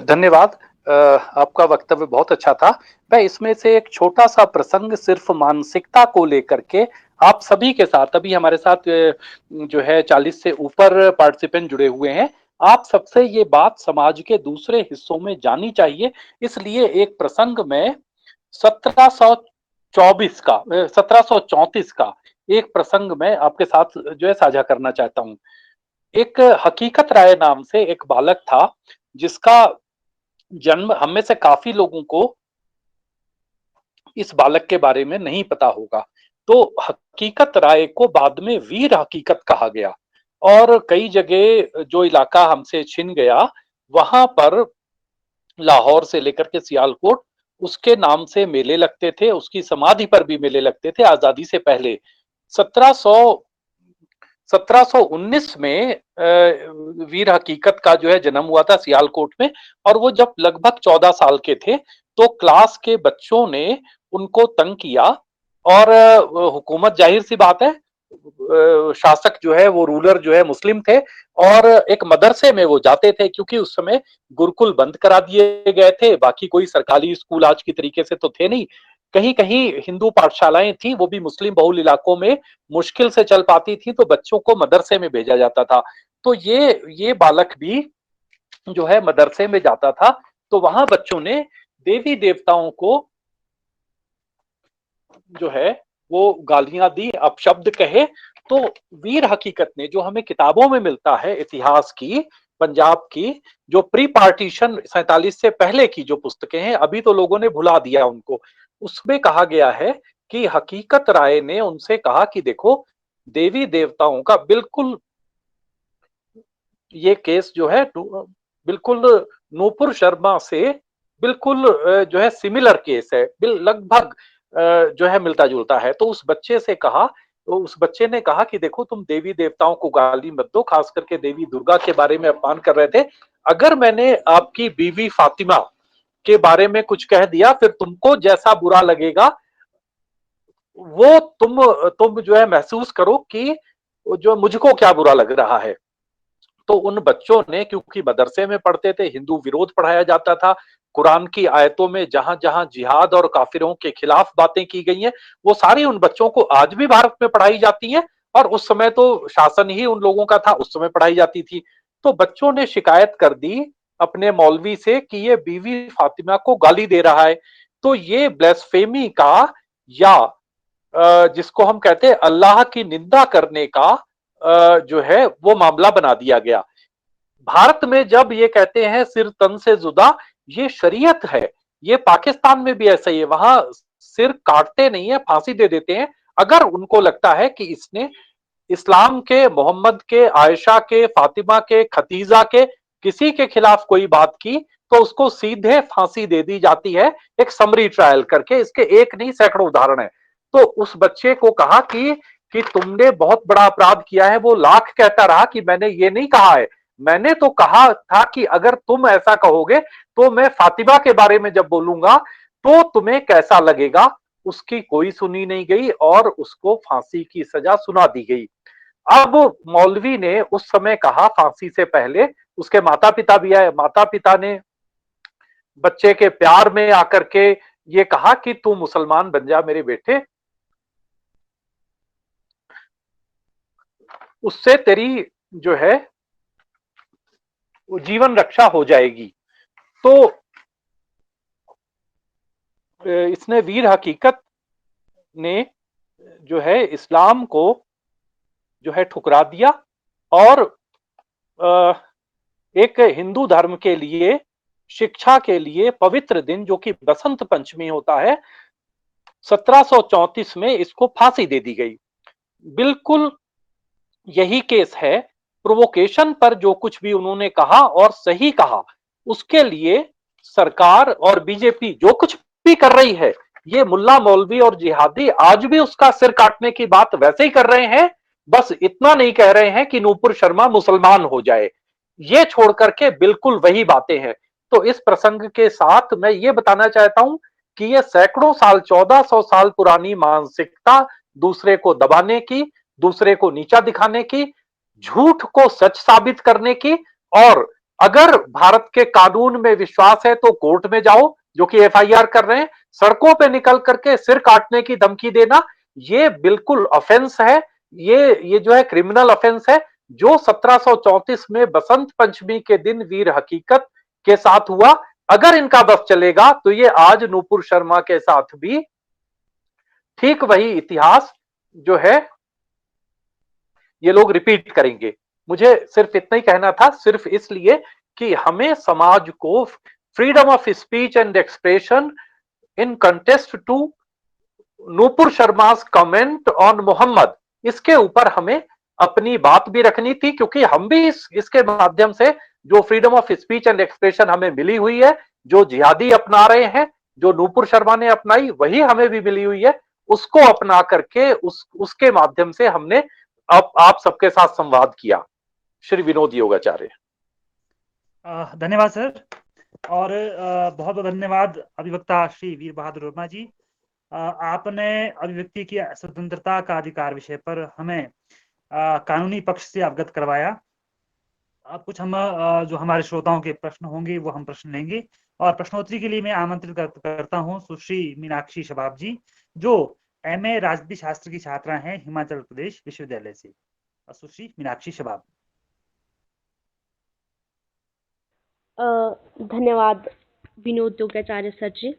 धन्यवाद। आपका वक्तव्य बहुत अच्छा था। मैं इसमें से एक छोटा सा प्रसंग सिर्फ मानसिकता को लेकर के आप सभी के साथ, अभी हमारे साथ जो है 40 से ऊपर पार्टिसिपेंट जुड़े हुए हैं, आप सबसे ये बात समाज के दूसरे हिस्सों में जानी चाहिए, इसलिए एक प्रसंग में 1734 का एक प्रसंग में आपके साथ जो है साझा करना चाहता हूं। एक हकीकत राय नाम से एक बालक था, जिसका जन्म हम में से काफी लोगों को इस बालक के बारे में नहीं पता होगा। तो हकीकत राय को बाद में वीर हकीकत कहा गया, और कई जगह जो इलाका हमसे छिन गया, वहां पर लाहौर से लेकर के सियालकोट उसके नाम से मेले लगते थे, उसकी समाधि पर भी मेले लगते थे आजादी से पहले। 1719 में वीर हकीकत का जो है जन्म हुआ था सियालकोट में, और वो जब लगभग 14 साल के थे तो क्लास के बच्चों ने उनको तंग किया, और हुकूमत, जाहिर सी बात है, शासक जो है वो रूलर जो है मुस्लिम थे, और एक मदरसे में वो जाते थे, क्योंकि उस समय गुरुकुल बंद करा दिए गए थे, बाकी कोई सरकारी स्कूल आज की तरीके से तो थे नहीं, कहीं कहीं हिंदू पाठशालाएं थी, वो भी मुस्लिम बहुल इलाकों में मुश्किल से चल पाती थी, तो बच्चों को मदरसे में भेजा जाता था। तो ये बालक भी जो है मदरसे में जाता था, तो वहां बच्चों ने देवी देवताओं को जो है वो गालियां दी, अपशब्द कहे। तो वीर हकीकत ने, जो हमें किताबों में मिलता है इतिहास की, पंजाब की जो प्री पार्टीशन 47 से पहले की जो पुस्तकें हैं, अभी तो लोगों ने भुला दिया उनको, उसमें कहा गया है कि हकीकत राय ने उनसे कहा कि देखो, देवी देवताओं का बिल्कुल ये केस जो है बिल्कुल नूपुर शर्मा से बिल्कुल जो है सिमिलर केस है, लगभग जो है मिलता जुलता है। तो उस बच्चे से कहा, तो उस बच्चे ने कहा कि देखो तुम देवी देवताओं को गाली मत दो, खास करके देवी दुर्गा के बारे में अपमान कर रहे थे। अगर मैंने आपकी बीवी फातिमा के बारे में कुछ कह दिया, फिर तुमको जैसा बुरा लगेगा वो तुम जो है महसूस करो कि जो मुझको क्या बुरा लग रहा है। तो उन बच्चों ने, क्योंकि मदरसे में पढ़ते थे, हिंदू विरोध पढ़ाया जाता था, कुरान की आयतों में जहां जहां जिहाद और काफिरों के खिलाफ बातें की गई हैं, वो सारी उन बच्चों को आज भी भारत में पढ़ाई जाती हैं। और उस समय तो शासन ही उन लोगों का था, उस समय पढ़ाई जाती थी। तो बच्चों ने शिकायत कर दी अपने मौलवी से कि ये बीवी फातिमा को गाली दे रहा है। तो ये ब्लेस्फेमी का, या जिसको हम कहते हैं अल्लाह की निंदा करने का, जो है वो मामला बना दिया गया। भारत में जब ये कहते हैं सिर तन से जुदा, ये शरीयत है। ये पाकिस्तान में भी ऐसा ही है, वहां सिर काटते नहीं है, फांसी दे देते हैं। अगर उनको लगता है कि इसने इस्लाम के, मोहम्मद के, आयशा के, फातिमा के, खतीजा के किसी के खिलाफ कोई बात की, तो उसको सीधे फांसी दे दी जाती है, एक समरी ट्रायल करके। इसके एक नहीं सैकड़ों उदाहरण है। तो उस बच्चे को कहा कि तुमने बहुत बड़ा अपराध किया है। वो लाख कहता रहा कि मैंने ये नहीं कहा है, मैंने तो कहा था कि अगर तुम ऐसा कहोगे तो मैं फातिमा के बारे में जब बोलूंगा तो तुम्हें कैसा लगेगा। उसकी कोई सुनी नहीं गई और उसको फांसी की सजा सुना दी गई। अब मौलवी ने उस समय कहा, फांसी से पहले उसके माता पिता भी आए, माता पिता ने बच्चे के प्यार में आकर के ये कहा कि तू मुसलमान बन जा मेरे बेटे, उससे तेरी जो है वो जीवन रक्षा हो जाएगी। तो इसने वीर हकीकत ने जो है इस्लाम को जो है ठुकरा दिया और एक हिंदू धर्म के लिए, शिक्षा के लिए पवित्र दिन जो कि बसंत पंचमी होता है, 1734 में इसको फांसी दे दी गई। बिल्कुल यही केस है। प्रोवोकेशन पर जो कुछ भी उन्होंने कहा और सही कहा, उसके लिए सरकार और बीजेपी जो कुछ भी कर रही है, ये मुल्ला मौलवी और जिहादी आज भी उसका सिर काटने की बात वैसे ही कर रहे हैं। बस इतना नहीं कह रहे हैं कि नूपुर शर्मा मुसलमान हो जाए, ये छोड़ करके बिल्कुल वही बातें हैं। तो इस प्रसंग के साथ मैं ये बताना चाहता हूं कि ये सैकड़ों साल, 1400 साल पुरानी मानसिकता, दूसरे को दबाने की, दूसरे को नीचा दिखाने की, झूठ को सच साबित करने की, और अगर भारत के कानून में विश्वास है तो कोर्ट में जाओ, जो कि एफआईआर कर रहे हैं, सड़कों पे निकल करके सिर काटने की धमकी देना, ये बिल्कुल ऑफेंस है। ये जो है क्रिमिनल ऑफेंस है, जो 1734 में बसंत पंचमी के दिन वीर हकीकत के साथ हुआ। अगर इनका बस चलेगा तो ये आज नूपुर शर्मा के साथ भी ठीक वही इतिहास जो है ये लोग रिपीट करेंगे। मुझे सिर्फ इतना ही कहना था, सिर्फ इसलिए कि हमें समाज को freedom of speech and expression in contest to Nupur Sharma's comment on Muhammad, इसके ऊपर हमें अपनी बात भी रखनी थी, क्योंकि हम भी इसके माध्यम से जो freedom of speech and expression हमें मिली हुई है, जो जिहादी अपना रहे हैं, जो नूपुर शर्मा ने अपनाई, वही हमें भी मिली हुई है। उसको अपना करके उसके माध्यम से हमने आप सबके साथ संवाद किया। श्री विनोद योगाचार्य।
धन्यवाद सर, और बहुत बहुत धन्यवाद अभिवक्ता श्री वीर बहादुर वर्मा जी। आपने अभिव्यक्ति की स्वतंत्रता का अधिकार विषय पर हमें कानूनी पक्ष से अवगत करवाया। अब कुछ हम जो हमारे श्रोताओं के प्रश्न होंगे वो हम प्रश्न लेंगे, और प्रश्नोत्तरी के लिए मैं आमंत्रित करता हूं सुश्री मीनाक्षी शबाब जी, जो एमए राजनीति शास्त्र की छात्रा हैं हिमाचल प्रदेश विश्वविद्यालय से। सुश्री मीनाक्षी शबाब।
धन्यवाद विनोद योगाचार्य सर जी।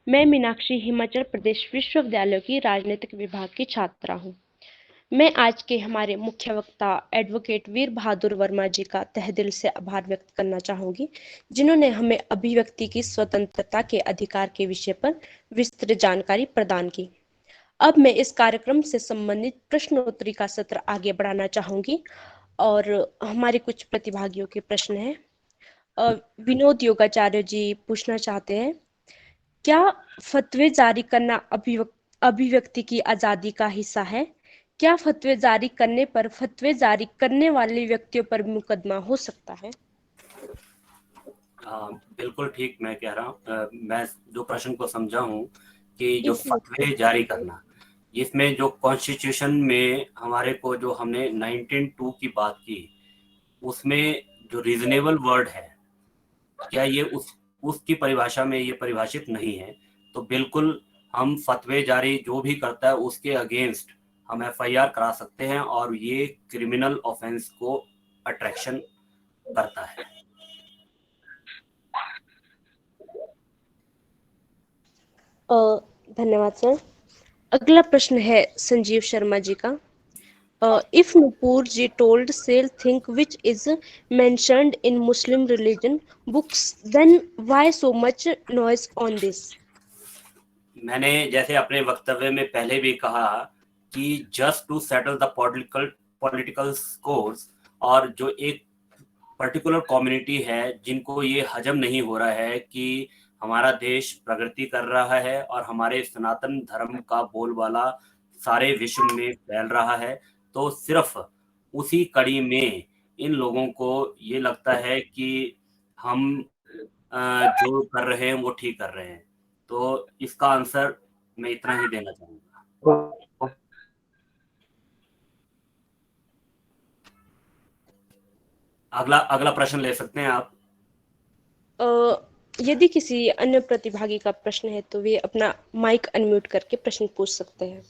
मैं मीनाक्षी हिमाचल प्रदेश विश्वविद्यालय की राजनीतिक विभाग की छात्रा हूँ। मैं आज के हमारे मुख्य वक्ता एडवोकेट वीर बहादुर वर्मा जी का तहे दिल से आभार व्यक्त करना चाहूँगी, जिन्होंने हमें अभिव्यक्ति की स्वतंत्रता के अधिकार के विषय पर विस्तृत जानकारी प्रदान की। अब मैं इस कार्यक्रम से संबंधित प्रश्नोत्तरी का सत्र आगे बढ़ाना चाहूँगी, और हमारे कुछ प्रतिभागियों के प्रश्न हैं। विनोद योगाचार्य जी पूछना चाहते हैं, क्या फतवे जारी करना अभिव्यक्ति की आजादी का हिस्सा है? क्या फतवे जारी करने पर फतवे जारी करने वाले व्यक्तियों पर मुकदमा हो सकता है?
बिल्कुल ठीक मैं कह रहा हूँ। मैं जो प्रश्न को समझा हूँ कि जो
इस
फतवे जारी करना, इसमें जो कॉन्स्टिट्यूशन में हमारे को जो हमने 1902 की बात की, उसमें जो रीजनेबल वर्ड है, क्या ये उसकी परिभाषा में ये परिभाषित नहीं है, तो बिल्कुल हम फतवे जारी जो भी करता है उसके अगेंस्ट हम एफआईआर करा सकते हैं और ये क्रिमिनल ऑफेंस को अट्रैक्शन करता है।
धन्यवाद सर। अगला प्रश्न है संजीव शर्मा जी का। If Nupur ji told sell thing which is mentioned in Muslim religion books, then why so much noise on this?
मैंने जैसे अपने वक्तव्य में पहले भी कहा कि just to settle the political scores, और जो एक पर्टिकुलर कम्युनिटी है जिनको ये हजम नहीं हो रहा है कि हमारा देश प्रगति कर रहा है और हमारे सनातन धर्म का बोलबाला सारे विश्व में फैल रहा है, तो सिर्फ उसी कड़ी में इन लोगों को ये लगता है कि हम जो कर रहे हैं वो ठीक कर रहे हैं। तो इसका आंसर मैं इतना ही देना चाहूंगा। अगला प्रश्न ले सकते हैं आप।
यदि किसी अन्य प्रतिभागी का प्रश्न है तो वे अपना माइक अनम्यूट करके प्रश्न पूछ सकते हैं।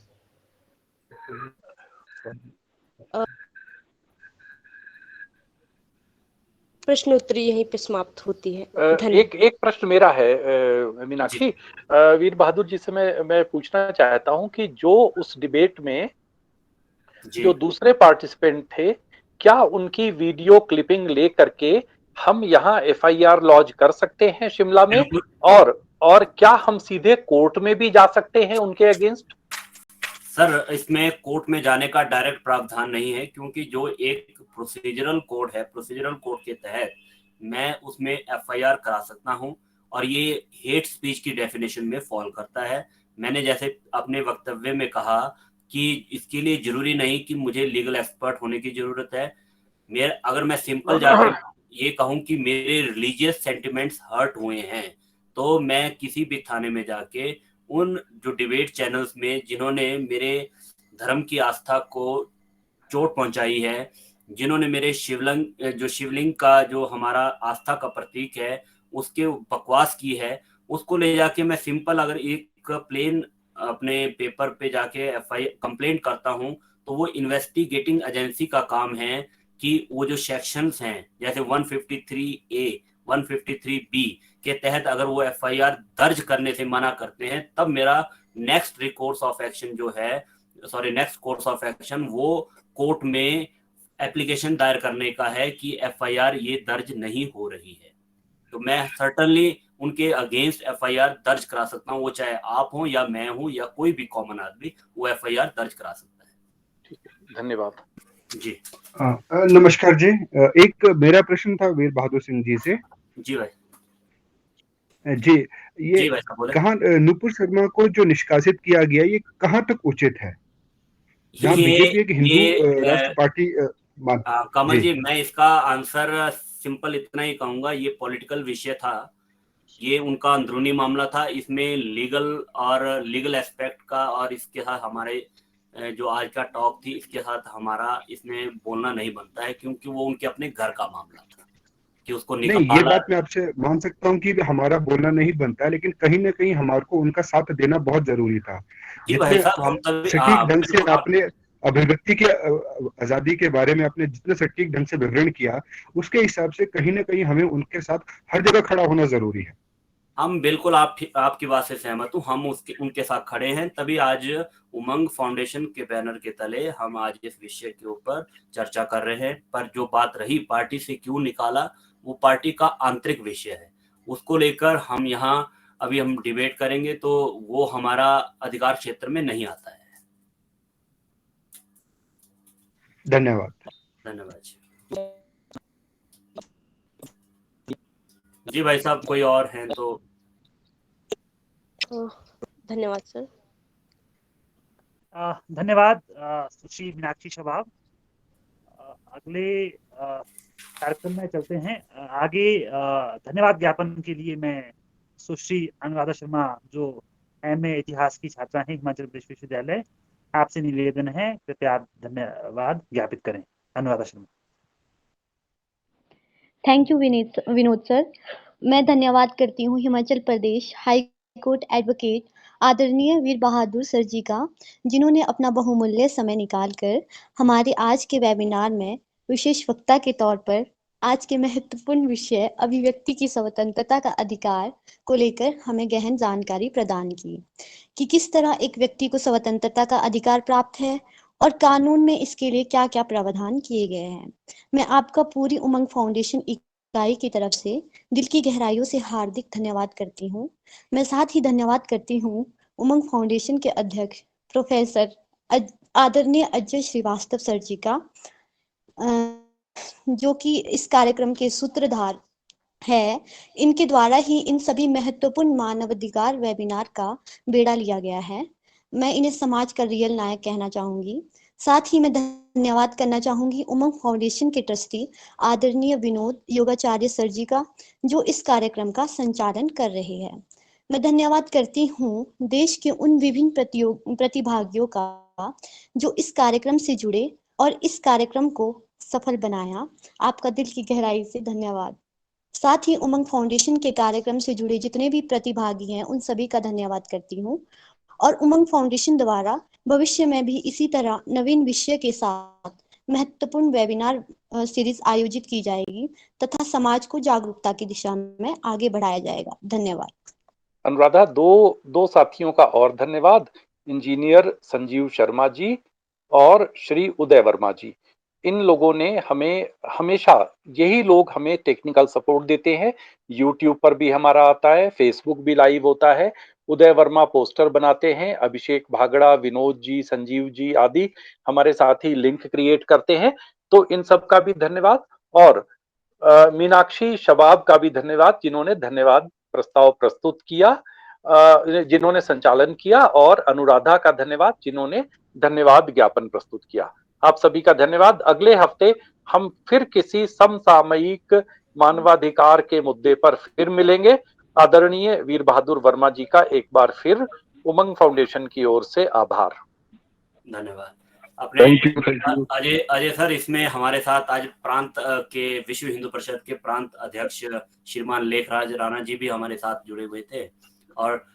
प्रश्नोत्तरी यहीं पे समाप्त होती है।
एक प्रश्न मेरा है मीनाक्षी, वीर बहादुर जी से मैं पूछना चाहता हूं कि जो उस डिबेट में जो दूसरे पार्टिसिपेंट थे, क्या उनकी वीडियो क्लिपिंग ले करके हम यहाँ एफआईआर लॉन्च कर सकते हैं शिमला में, और क्या हम सीधे कोर्ट में भी जा सकते हैं उनके अगेंस्ट?
सर, इसमें कोर्ट में जाने का डायरेक्ट प्रावधान नहीं है, क्योंकि जो एक प्रोसीजरल कोड है, प्रोसीजरल कोड के तहत मैं उसमें एफआईआर करा सकता हूं और ये हेट स्पीच की डेफिनेशन में फॉल करता है। मैंने जैसे अपने वक्तव्य में कहा कि इसके लिए जरूरी नहीं कि मुझे लीगल एक्सपर्ट होने की जरूरत है। अगर मैं सिंपल जाके ये कहूं कि मेरे रिलीजियस सेंटिमेंट्स हर्ट हुए हैं, तो मैं किसी भी थाने में जाके उन जो डिबेट चैनल्स में जिन्होंने मेरे धर्म की आस्था को चोट पहुंचाई है, जिन्होंने मेरे शिवलिंग का जो हमारा आस्था का प्रतीक है उसके बकवास की है, उसको ले जाके मैं सिंपल अगर एक प्लेन अपने पेपर पे जाके एफआई कंप्लेंट करता हूं, तो वो इन्वेस्टिगेटिंग एजेंसी का काम है कि वो जो सेक्शंस हैं जैसे 153A 153B के तहत अगर वो एफआईआर दर्ज करने से मना करते हैं, तब मेरा नेक्स्ट कोर्स ऑफ एक्शन वो कोर्ट में एप्लीकेशन दायर करने का है कि एफआईआर ये दर्ज नहीं हो रही है। तो मैं सर्टनली उनके अगेंस्ट एफआईआर दर्ज करा सकता हूँ, वो चाहे आप हो या मैं हूँ या कोई भी कॉमन आदमी, वो एफआईआर दर्ज करा सकता है।
ठीक है, धन्यवाद
जी।
नमस्कार जी, एक मेरा प्रश्न था वीर बहादुर सिंह जी से।
जी भाई।
जी, ये कहाँ नुपुर शर्मा को जो निष्कासित किया गया, ये कहाँ तक उचित है? जहाँ बीजेपी एक हिंदू राष्ट्र पार्टी
कमल जी, मैं इसका आंसर सिंपल इतना ही कहूंगा, ये पॉलिटिकल विषय था, ये उनका अंदरूनी मामला था। इसमें लीगल एस्पेक्ट का और इसके साथ हमारे जो आज का टॉक थी इसके साथ हमारा इसमें बोलना नहीं बनता है, क्योंकि वो उनके अपने घर का मामला था कि उसको
नहीं, ये बात मैं आपसे मान सकता हूँ कि हमारा बोलना नहीं बनता है, लेकिन कहीं ना कहीं हमारे को उनका साथ देना बहुत जरूरी था। जितने सटीक ढंग से आपने अभिव्यक्ति के आजादी के बारे में आपने जितने सटीक ढंग से विवरण किया, उसके हिसाब से कहीं ना कहीं हमें उनके साथ हर जगह खड़ा होना जरूरी है।
हम बिल्कुल आपकी बात से सहमत हूँ, हम उनके साथ खड़े हैं, तभी आज उमंग फाउंडेशन के बैनर के तले हम आज इस विषय के ऊपर चर्चा कर रहे हैं। पर जो बात रही पार्टी से क्यों निकाला, वो पार्टी का आंतरिक विषय है, उसको लेकर हम यहाँ अभी हम डिबेट करेंगे तो वो हमारा अधिकार क्षेत्र में नहीं आता है।
धन्यवाद।
धन्यवाद। जी भाई साहब, कोई और हैं तो?
धन्यवाद सर।
धन्यवाद सुश्री मीनाक्षी शबाब। अगले कार्यक्रम में चलते हैं आगे। धन्यवाद ज्ञापन के लिए मैं सुश्री अनुराधा शर्मा, जो एमए इतिहास की छात्रा हैं हिमाचल प्रदेश विश्वविद्यालय, आपसे निवेदन है कृपया आप धन्यवाद ज्ञापित करें। Anuradha Sharma.
Thank you Vinod sir. मैं धन्यवाद करती हूँ Himachal Pradesh high court advocate आदरणीय वीर बहादुर सर जी का, जिन्होंने अपना बहुमूल्य समय निकालकर हमारे आज के वेबिनार में विशेष वक्ता के तौर पर आज के महत्वपूर्ण विषय अभिव्यक्ति की स्वतंत्रता का अधिकार को लेकर हमें गहन जानकारी प्रदान की कि किस तरह एक व्यक्ति को स्वतंत्रता का अधिकार प्राप्त है और कानून में इसके लिए क्या क्या प्रावधान किए गए हैं। मैं आपका पूरी उमंग फाउंडेशन इकाई की तरफ से दिल की गहराइयों से हार्दिक धन्यवाद करती हूँ। मैं साथ ही धन्यवाद करती हूँ उमंग फाउंडेशन के अध्यक्ष प्रोफेसर आदरणीय अजय श्रीवास्तव सर जी का, जो कि इस कार्यक्रम के सूत्रधार है। इनके द्वारा ही इन सभी महत्वपूर्ण मानवाधिकार वेबिनार का बेड़ा लिया गया है। मैं इन्हें समाज का रियल नायक कहना चाहूंगी। साथ ही मैं धन्यवाद करना चाहूंगी उमंग फाउंडेशन के ट्रस्टी आदरणीय विनोद योगाचार्य सर जी का, जो इस कार्यक्रम का संचालन कर रहे हैं। मैं धन्यवाद करती हूँ देश के उन विभिन्न प्रतिभागियों का जो इस कार्यक्रम से जुड़े और इस कार्यक्रम को सफल बनाया। आपका दिल की गहराई से धन्यवाद। साथ ही उमंग फाउंडेशन के कार्यक्रम से जुड़े जितने भी प्रतिभागी हैं उन सभी का धन्यवाद करती हूँ। और उमंग फाउंडेशन द्वारा भविष्य में भी इसी तरह नवीन विषय के साथ महत्वपूर्ण वेबिनार सीरीज आयोजित की जाएगी तथा समाज को जागरूकता की दिशा में आगे बढ़ाया जाएगा। धन्यवाद।
अनुराधा, दो साथियों का और धन्यवाद, इंजीनियर संजीव शर्मा जी और श्री उदय वर्मा जी। इन लोगों ने हमें हमेशा, यही लोग हमें टेक्निकल सपोर्ट देते हैं। यूट्यूब पर भी हमारा आता है, फेसबुक भी लाइव होता है। उदय वर्मा पोस्टर बनाते हैं, अभिषेक भागड़ा, विनोद जी, संजीव जी आदि हमारे साथ ही लिंक क्रिएट करते हैं। तो इन सब का भी धन्यवाद। और मीनाक्षी शबाब का भी धन्यवाद, जिन्होंने धन्यवाद प्रस्ताव प्रस्तुत किया, जिन्होंने संचालन किया। और अनुराधा का धन्यवाद, जिन्होंने धन्यवाद ज्ञापन प्रस्तुत किया। आप सभी का धन्यवाद। अगले हफ्ते हम फिर किसी समसामयिक मानवाधिकार के मुद्दे पर फिर मिलेंगे। आदरणीय वीर बहादुर वर्मा जी का एक बार फिर उमंग फाउंडेशन की ओर से आभार।
धन्यवाद। अपने अजय सर, इसमें हमारे साथ आज प्रांत के विश्व हिंदू परिषद के प्रांत अध्यक्ष श्रीमान लेखराज राणा जी भी हमारे साथ जुड़े हुए थे, और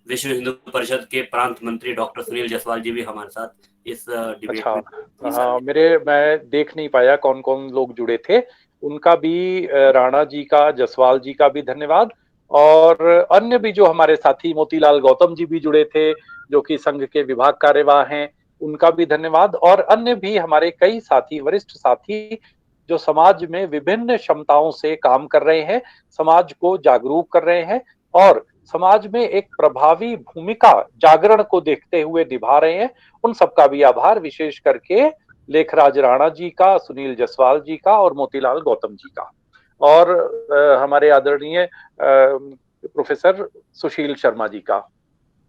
विश्व हिंदू परिषद के प्रांत मंत्री डॉक्टर सुनील जायसवाल जी भी हमारे साथ इस डिबेट में।
हाँ, मैं देख नहीं पाया कौन कौन लोग जुड़े थे। उनका भी, राणा जी का, जायसवाल जी का भी धन्यवाद। और अन्य भी जो हमारे साथी, मोतीलाल गौतम जी भी जुड़े थे, जो कि संघ के विभाग कार्यवाह हैं, उनका भी धन्यवाद। और अन्य भी हमारे कई साथी, वरिष्ठ साथी, जो समाज में विभिन्न क्षमताओं से काम कर रहे हैं, समाज को जागरूक कर रहे हैं और समाज में एक प्रभावी भूमिका जागरण को देखते हुए निभा रहे हैं। उन सबका भी आभार, विशेष करके लेखराज राणा जी का, सुनील जायसवाल जी का और मोतीलाल गौतम जी का, और हमारे आदरणीय प्रोफेसर सुशील शर्मा जी का।